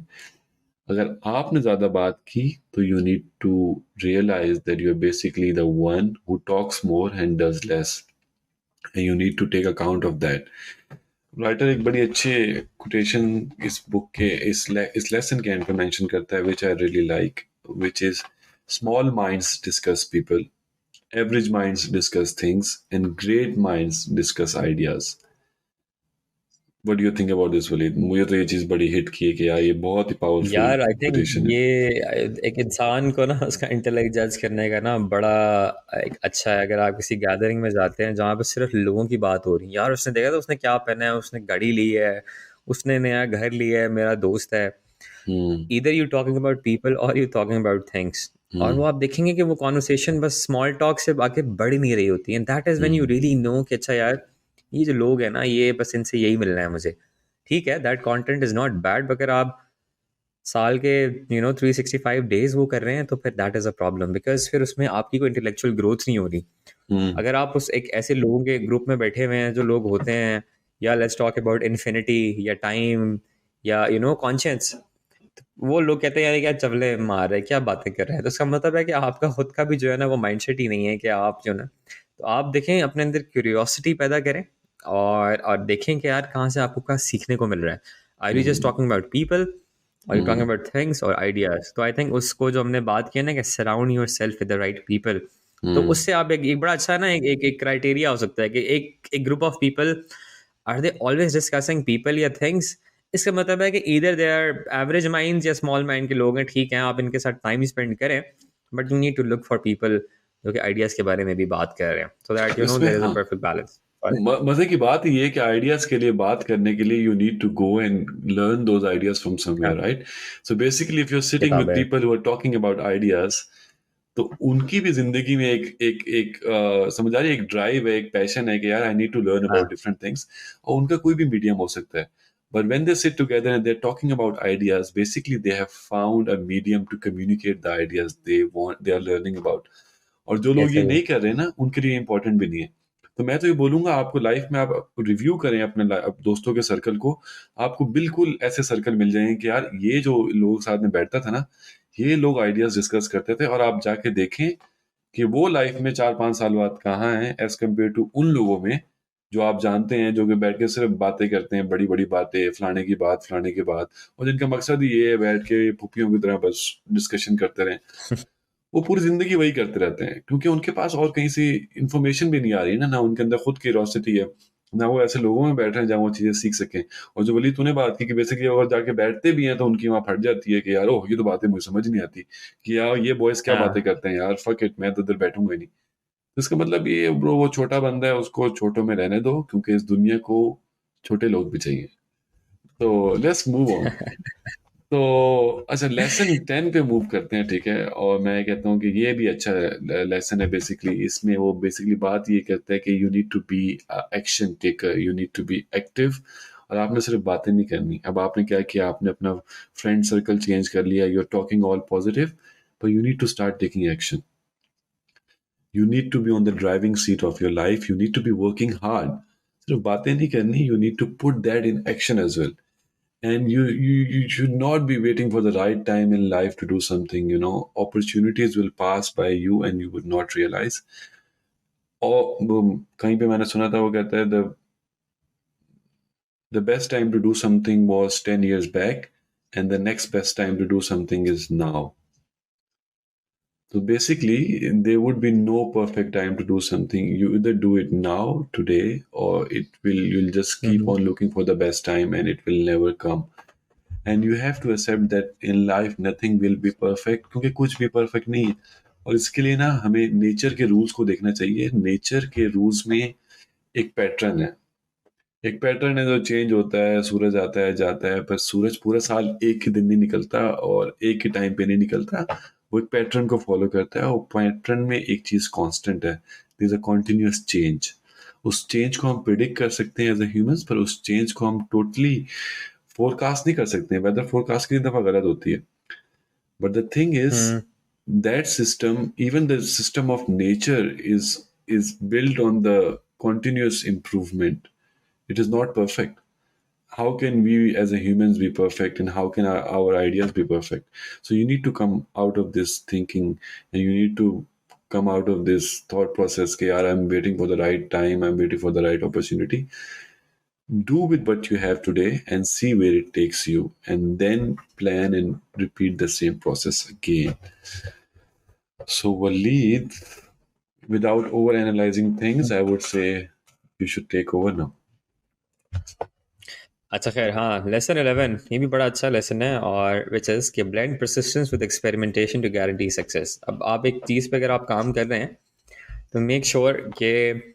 अगर आपने ज़्यादा बात की तो you need to realize that you are basically the one who talks more and does less, and you need to take account of that. Writer एक बड़ी अच्छे कोटेशन इस बुक के इस लेसन के एंड पे मेंशन करता है, which I really like, which is small minds discuss people, average minds discuss things, and great minds discuss ideas. What do you think about this, Waleed? मुझे तो ये चीज़ बड़ी हिट की है कि यार ये बहुत ही पावरफुल यार आई थिंक कोटेशन है. ये एक इंसान को ना उसका इंटेलेक्ट जज करने का ना बड़ा एक अच्छा है. अगर आप किसी गैदरिंग में जाते हैं जहाँ पे सिर्फ लोगों की बात हो रही है, यार उसने देखा था उसने क्या पहना है, उसने गाड़ी ली है, उसने नया घर लिया है, मेरा दोस्त है. Hmm. Either you talking about people और यू टॉकिंग अबाउट थिंग्स. और वो हम्म. आप देखेंगे कि वो कॉन्वर्सेशन बस स्मॉल टॉक से आगे बढ़ ही नहीं रही होती है. And that is when you hmm. Really know कि अच्छा यार ये जो लोग हैं ना ये बस इनसे यही मिलना है मुझे. ठीक है, that content is not bad, अगर आप साल के 365 डेज वो कर रहे हैं तो फिर that is a problem, because फिर उसमें आपकी कोई इंटेलेक्चुअल ग्रोथ नहीं हो रही. हम्म. अगर आप उस एक ऐसे लोगों के ग्रुप में बैठे हुए हैं जो लोग होते हैं, या लेट्स टॉक अबाउट इन्फिनिटी या टाइम या कॉन्शियंस, वो लोग कहते हैं यार ये क्या चवले मार रहे हैं, क्या बातें कर रहे हैं, तो इसका मतलब है कि आपका खुद का भी जो है ना वो माइंडसेट ही नहीं है कि आप जो ना, तो आप देखें अपने अंदर क्यूरियोसिटी पैदा करें और देखें कि यार कहाँ से आपको क्या सीखने को मिल रहा है. Are you just hmm. Talking about people, और you talking hmm. About things और आइडियाज. तो आई थिंक उसको जो हमने बात की है ना कि surround your self with the right people, तो हम्म. उससे आप एक बड़ा अच्छा ना एक क्राइटेरिया हो सकता है कि एक group of people, are they always discussing people या थिंग्स. इसका मतलब है कि इधर दे आर एवरेज माइंड या स्मॉल माइंड के लोग हैं, ठीक है आप इनके साथ टाइम स्पेंड करें, but you need to look for people जो कि आइडियाज के बारे में भी बात कर रहे हैं, सो दैट इसमें देयर इज अ हाँ, परफेक्ट बैलेंस. मजे की बात ये है कि आइडियाज के लिए बात करने के लिए you need to go and learn those ideas from somewhere, right. So basically if you are sitting with किताब है. People who are talking about ideas, तो उनकी भी जिंदगी में एक एक एक समझ आ रही है, एक ड्राइव है, एक पैशन है कि यार I need to learn about हाँ, डिफरेंट थिंग्स. और उनका कोई भी मीडियम हो सकता है, but when they sit together and they're talking about ideas, basically they have found a medium to communicate the ideas they are learning about. और जो लोग ये ऐसे ही. नहीं कर रहे हैं ना उनके लिए इंपॉर्टेंट भी नहीं है. तो मैं तो ये बोलूंगा आपको लाइफ में आप रिव्यू करें अपने दोस्तों के सर्कल को, आपको बिल्कुल ऐसे सर्कल मिल जाएंगे कि यार ये जो लोग साथ में बैठता था ना, ये लोग आइडियाज डिस्कस करते थे, और आप जाके देखें कि वो लाइफ में 4-5 साल बाद कहाँ हैं एज कम्पेयर टू उन लोगों में जो आप जानते हैं, जो कि बैठ के सिर्फ बातें करते हैं, बड़ी बड़ी बातें, फलाने की बात, और जिनका मकसद ही ये है बैठ के फुप्पियों की तरह बस डिस्कशन करते रहें. वो पूरी जिंदगी वही करते रहते हैं क्योंकि उनके पास और कहीं से इंफॉर्मेशन भी नहीं आ रही ना उनके अंदर खुद क्यूरियोसिटी है, ना वो ऐसे लोगों में बैठ रहे हैं जहाँ वो चीजें सीख सकें. और जो वली तूने बात की कि बेसिकली अगर जाके बैठते भी हैं तो उनकी वहां फट जाती है कि यार ओह ये तो बातें मुझे समझ नहीं आती, कि यार ये बॉयज क्या बातें हाँ. करते हैं यार, फक इट, मैं तो इधर बैठूंगा ही नहीं. तो इसका मतलब ये ब्रो, वो छोटा बंदा है उसको छोटों में रहने दो, क्योंकि इस दुनिया को छोटे लोग भी चाहिए. तो लेट्स मूव ऑन. तो अच्छा, लेसन 10 पे मूव करते हैं, ठीक है. और मैं कहता हूँ कि ये भी अच्छा लेसन है. बेसिकली इसमें वो बेसिकली बात ये करता है कि you need to be action taker, you need to be active. और आपने सिर्फ बातें नहीं करनी. अब आपने क्या किया, आपने अपना फ्रेंड सर्कल चेंज कर लिया, you are talking all positive, but you need to start taking action. You need to be on the driving seat of your life. You need to be working hard. सिर्फ बातें नहीं करनी, you need to put that in action as well. And you should not be waiting for the right time in life to do something. Opportunities will pass by you and you would not realize. और कहीं पे मैंने सुना था, वो कहता है the best time to do something was 10 years back, and the next best time to do something is now. So basically, there would be no perfect time to do something. You either do it now, today, or you'll just keep on looking for the best time and it will never come. And you have to accept that in life nothing will be perfect, क्योंकि कुछ भी perfect नहीं है. और इसके लिए ना हमें नेचर के रूल्स को देखना चाहिए. नेचर के रूल्स में एक पैटर्न है। एक पैटर्न है जो चेंज होता है, सूरज आता है जाता है, पर सूरज पूरा साल एक ही दिन नहीं निकलता और एक ही टाइम पे नहीं निकलता। वो एक पैटर्न को फॉलो करता है और पैटर्न में एक चीज कांस्टेंट है, there is a continuous change. उस चेंज को हम प्रिडिक्ट कर सकते हैं एज ए ह्यूमंस, पर उस चेंज को हम टोटली फोरकास्ट नहीं कर सकते हैं। वेदर फोरकास्ट कितनी दफा गलत होती है, but the thing is hmm that system, even the system of nature, is built on the continuous improvement. It is not perfect. How can we as a humans be perfect, and how can our ideas be perfect? So you need to come out of this thinking, and you need to come out of this thought process कि यार I'm waiting for the right time, I'm waiting for the right opportunity. Do with what you have today and see where it takes you, and then plan and repeat the same process again. So, Waleed, without over analyzing things, I would say you should take over now. अच्छा खैर, हाँ, lesson 11 ये भी बड़ा अच्छा lesson है, और which is कि blend persistence with experimentation to guarantee success. अब आप एक चीज़ पे अगर आप काम कर रहे हैं तो मेक श्योर कि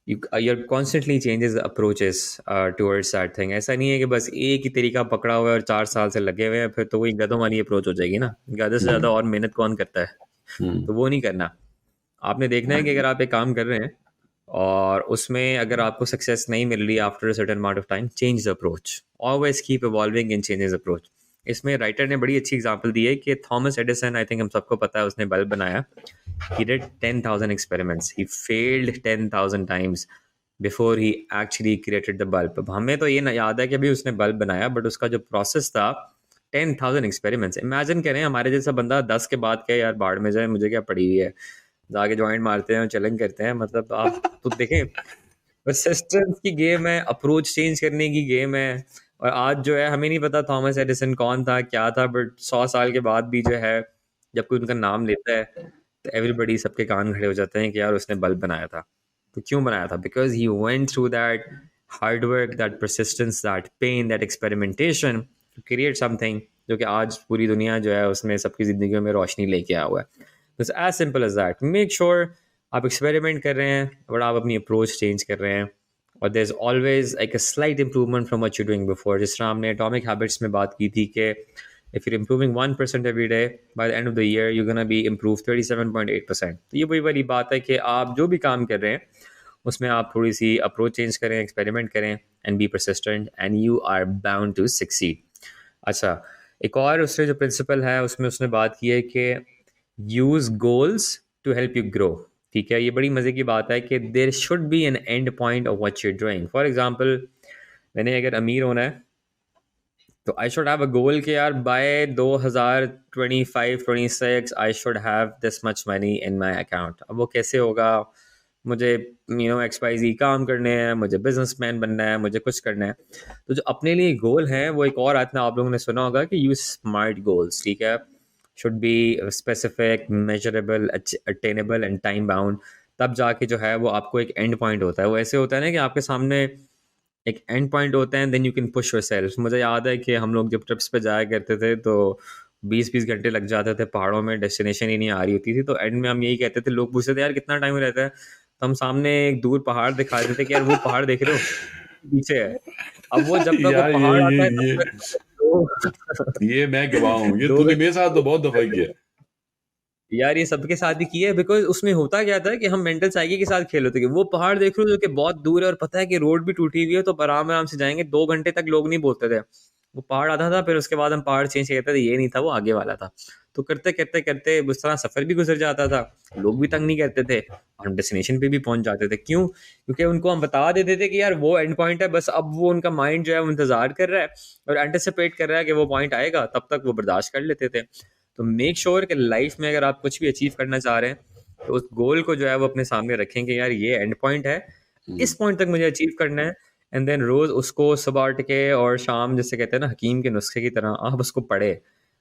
your constantly changes approaches towards that thing. ऐसा नहीं है कि बस एक ही तरीका पकड़ा हुआ है और 4 साल से लगे हुए हैं, फिर तो वही गधों वाली अप्रोच हो जाएगी ना। गधे से ज़्यादा Hmm. और मेहनत कौन करता है? Hmm. तो वो नहीं करना। आपने देखना है कि अगर आप एक काम कर रहे हैं और उसमें अगर आपको सक्सेस नहीं मिल रही after a certain amount of time, change the approach. Always keep evolving in changes approach. इसमें राइटर ने बड़ी अच्छी एग्जांपल दी है कि थॉमस एडिसन, आई थिंक हम सबको पता है, उसने बल्ब बनाया। He did 10,000 experiments. He failed 10,000 times before he actually created the bulb. अब हमें तो ये ना याद है कि अभी उसने बल्ब बनाया, बट उसका जो प्रोसेस था, 10,000 एक्सपेरिमेंट्स। इमेजिन करें हमारे जैसा बंदा 10 के बाद कहे यार बाढ़ में जाए, मुझे क्या पड़ी हुई है, जाके ज्वाइंट मारते हैं और चैलेंज करते हैं। मतलब आप तो देखें, परसिस्टेंस की गेम है, अप्रोच चेंज करने की गेम है। और आज जो है, हमें नहीं पता थॉमस एडिसन कौन था क्या था, बट 100 साल के बाद भी जो है, जब कोई उनका नाम लेता है तो एवरीबडी, सबके कान खड़े हो जाते हैं कि यार उसने बल्ब बनाया था। तो क्यों बनाया था? Because he went through that hard work, that persistence, that pain, that experimentation to create something जो कि आज पूरी दुनिया जो है उसमें सबकी ज़िंदगियों में रोशनी लेके आया हुआ है। बस as simple as that. Make sure आप एक्सपेरिमेंट कर रहे हैं, बट आप अपनी अप्रोच चेंज कर रहे हैं, और there is always like a slight improvement from what you doing before. जिस तरह हमने एटॉमिक हैबिट्स में बात की थी कि if you're improving 1% every day, by the end of the year you're going to be improved 37.8%। तो ये वही वाली बात है कि आप जो भी काम कर रहे हैं उसमें आप थोड़ी सी अप्रोच चेंज करें, एक्सपेरिमेंट करें, and be persistent, and you are bound to succeed. अच्छा, एक और उसने जो प्रिंसिपल है उसमें उसने बात की है कि use goals to help you grow. ठीक है, ये बड़ी मजे की बात है कि there should be an end point of what you doing. For example, मैंने अगर अमीर होना है तो आई शुड हैव अ गोल कि यार by 2025-26 I should have this much money in my account. अब वो कैसे होगा? मुझे एक्स वाई जी काम करने हैं, मुझे बिजनेसमैन बनना है, मुझे कुछ करना है। तो जो अपने लिए गोल है, वो एक और आता है, आप लोगों ने सुना होगा कि यूज स्मार्ट गोल्स। ठीक है, should be specific, measurable, attainable and time bound. तब जाके जो है वो आपको एक एंड पॉइंट होता है। वो ऐसे होता है ना कि आपके सामने एक एंड पॉइंट होता है, then you can push yourself. मुझे याद है कि हम लोग जब ट्रिप्स पे जाया करते थे तो 20-20 घंटे लग जाते थे पहाड़ों में, डेस्टिनेशन ही नहीं आ रही होती थी। तो एंड में हम यही कहते थे, लोग पूछते थे यार कितना टाइम रहता है, तो हम सामने एक दूर पहाड़ दिखा देते थे कि यार वो पहाड़ देख रहे हो, पीछे है। अब वो जब तक वो यार पहाड़ ये आता है ये तब तक दो ये मैं गवाह हूँ, ये दो तूने मेरे साथ तो घंटे बहुत दफा किया है। यार ये सबके साथ ही किया है। बिकॉज उसमें होता क्या था कि हम मेंटल साइकी के साथ खेल होते कि वो पहाड़ देख रहे हो जो कि बहुत दूर है और पता है कि रोड भी टूटी हुई है, तो आराम आराम से जाएंगे। 2 घंटे तक लोग नहीं बोलते थे, वो पहाड़ आता था, फिर उसके बाद हम पहाड़ चेंज करते थे, ये नहीं था वो आगे वाला था। तो करते करते करते उस तरह सफर भी गुजर जाता था, लोग भी तंग नहीं करते थे, और हम डेस्टिनेशन पे भी पहुंच जाते थे। क्यों? क्योंकि उनको हम बता देते थे कि यार वो एंड पॉइंट है, बस अब वो उनका माइंड जो है वो इंतजार कर रहा है और एंटिसिपेट कर रहा है कि वो पॉइंट आएगा, तब तक वो बर्दाश्त कर लेते थे। तो मेक श्योर कि लाइफ में अगर आप कुछ भी अचीव करना चाह रहे हैं तो उस गोल को जो है वो अपने सामने रखें कि यार ये एंड पॉइंट है, इस पॉइंट तक मुझे अचीव करना है। एंड देन रोज उसको सुबह उठ के और शाम, जैसे कहते हैं ना हकीम के नुस्खे की तरह, आप उसको पढ़े,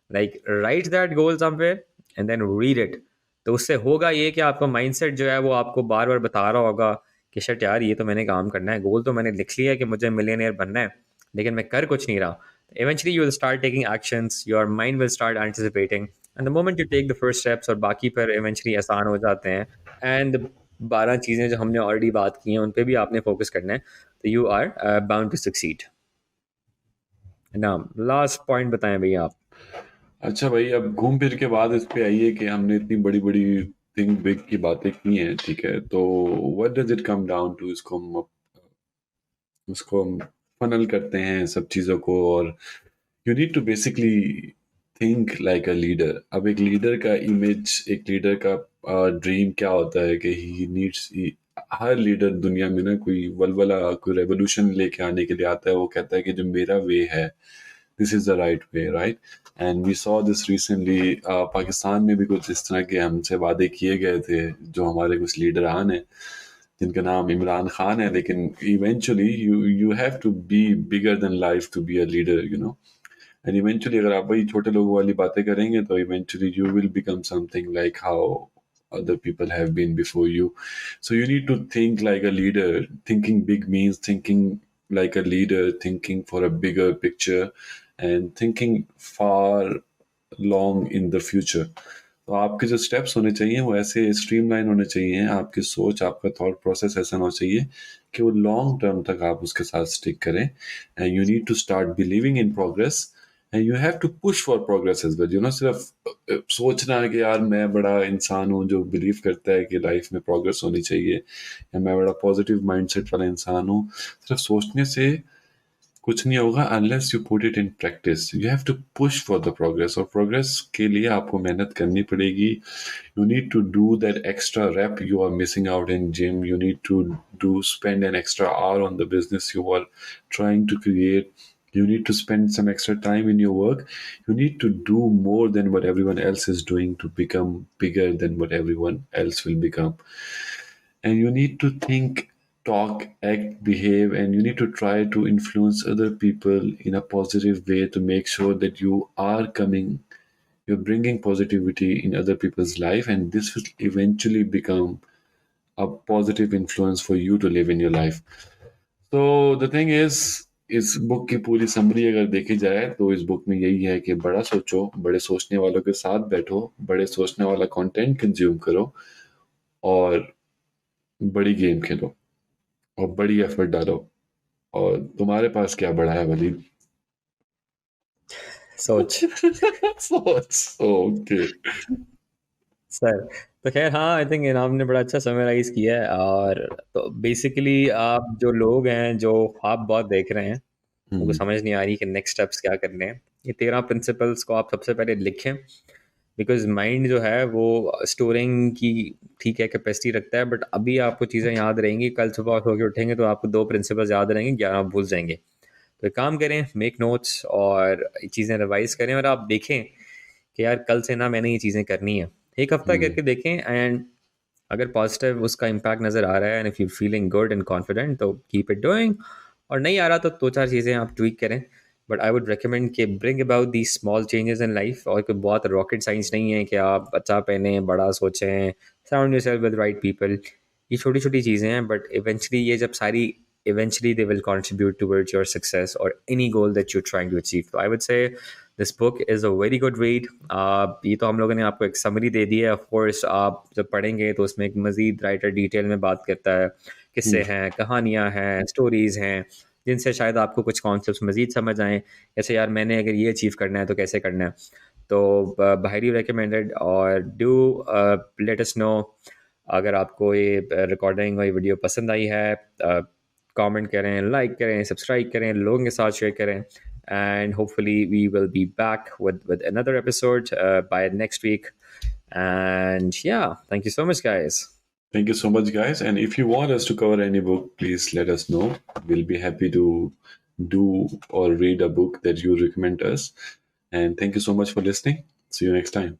like write that goal somewhere and then read it. तो उससे होगा ये कि आपका माइंडसेट जो है वो आपको बार बार बता रहा होगा कि शट यार ये तो मैंने काम करना है, गोल तो मैंने लिख लिया है कि मुझे मिलियनेयर बनना है, लेकिन मैं कर कुछ नहीं रहा। Eventually you will start taking actions, your mind will start anticipating, and the moment you take the first steps और बाकी पर eventually आसान हो जाते हैं। And 12 चीज़ें जो हमने ऑलरेडी बात की हैं उन पे भी आपने फोकस करना है, तो you are bound to succeed. ना, लास्ट पॉइंट बताएं भैया आप। अच्छा भाई, अब घूम फिर के बाद इस पे आइए कि हमने इतनी बड़ी बड़ी थिंक बिग की बातें की हैं, ठीक है, तो what does it come down to, उसको हम फनल करते हैं सब चीज़ों को, और you need to basically think like a leader. अब एक लीडर का इमेज, एक लीडर का ड्रीम क्या होता है कि ही नीड्स, हर लीडर दुनिया में ना कोई वलवला, कोई रेवोल्यूशन लेके आने के लिए आता है। वो कहता है कि जो मेरा वे है, this is the right way, right. And we saw this recently, Pakistan में भी कुछ इस तरह के हमसे वादे किए गए थे, जो हमारे कुछ लीडरान हैं जिनका नाम इमरान खान है, लेकिन eventually you you have to be bigger than life to be a leader, you know. And eventually अगर आप वही छोटे लोगों वाली बातें करेंगे, तो eventually you will become something like how other people have been before you. So you need to think like a leader. Thinking big means thinking like a leader, thinking for a bigger picture, and thinking far long in the future. तो आपके जो steps होने चाहिए वो ऐसे streamline होने चाहिए, आपकी सोच, आपका थॉट प्रोसेस ऐसा होना चाहिए कि वो लॉन्ग टर्म तक आप उसके साथ स्टिक करें। And you need to start believing in progress, and you have to push for progress as well, you know. सिर्फ सोचना है कि यार मैं बड़ा इंसान हूँ जो बिलीव करता है कि लाइफ में प्रोग्रेस होनी चाहिए, या मैं बड़ा पॉजिटिव माइंडसेट वाला इंसान हूँ, सिर्फ सोचने से कुछ नहीं होगा unless you put it in practice. You have to push for the progress, और प्रोग्रेस के लिए आपको मेहनत करनी पड़ेगी। You need to do that extra rep you are missing out in gym. You need to do spend an extra hour on the business you are trying to create. You need to spend some extra time in your work. You need to do more than what everyone else is doing to become bigger than what everyone else will become. And you need to think, talk, act, behave, and you need to try to influence other people in a positive way to make sure that you're bringing positivity in other people's life, and this will eventually become a positive influence for you to live in your life. So the thing is, इस book की पूरी summary अगर देखी जाए तो इस book में यही है कि बड़ा सोचो, बड़े सोचने वालों के साथ बैठो, बड़े सोचने वाला कंटेंट कंज्यूम करो, और बड़ी गेम खेलो, और बड़ी एफर्ट डालो। और तुम्हारे पास क्या बड़ा है वलीद? सोच। सोच, ओके। सर, तो खैर हाँ, आई थिंक इनाम ने बड़ा अच्छा समराइज किया है। और तो बेसिकली आप जो लोग हैं जो ख्वाब बहुत देख रहे हैं, उनको समझ नहीं आ रही कि नेक्स्ट स्टेप्स क्या करने हैं, ये 13 प्रिंसिपल्स को आप सबसे पहले लिखें। बिकॉज माइंड जो है वो स्टोरिंग की ठीक है कैपेसिटी रखता है, बट अभी आपको चीज़ें याद रहेंगी, कल सुबह सो के उठेंगे तो आपको 2 प्रिंसिपल्स याद रहेंगे, 11 आप भूल जाएंगे। तो एक काम करें, मेक नोट्स और चीज़ें रिवाइज करें, और आप देखें कि यार कल से ना मैंने ये चीज़ें करनी है, एक हफ्ता करके देखें। एंड अगर पॉजिटिव उसका इम्पैक्ट नज़र आ रहा है and if you feeling good and confident, तो कीप इट डूइंग। और नहीं आ रहा तो 2-4 चीज़ें आप ट्वीक करें। बट आई वुड रिकमेंड कि bring about the small changes in life, और कोई बहुत रॉकेट साइंस नहीं है कि आप अच्छा पहने, बड़ा सोचें, surround yourself with right people. ये छोटी छोटी चीज़ें हैं, बट इवेंचुअली ये जब सारी, eventually they will contribute towards your success or any goal that you're trying to achieve. So I would say this book is a very good read. ये तो हम लोगों ने आपको एक समरी दे दी है, ऑफ कोर्स आप जब पढ़ेंगे तो उसमें एक मज़ीद राइटर डिटेल में बात करता है, किस्से हैं, कहानियाँ हैं, स्टोरीज़ हैं, जिनसे शायद आपको कुछ कॉन्सेप्ट्स मज़ीद समझ आएँ। जैसे यार मैंने अगर ये अचीव करना है तो कैसे करना है। तो हाईली रिकमेंडेड, और डू लेट अस नो अगर आपको ये रिकॉर्डिंग और ये वीडियो पसंद आई है। कमेंट करें, लाइक करें, सब्सक्राइब करें, लोगों के साथ शेयर करें, and hopefully we will be back with another episode by next week. And yeah, thank you so much, guys. Thank you so much, guys. And if you want us to cover any book, please let us know. We'll be happy to do or read a book that you recommend us. And thank you so much for listening. See you next time.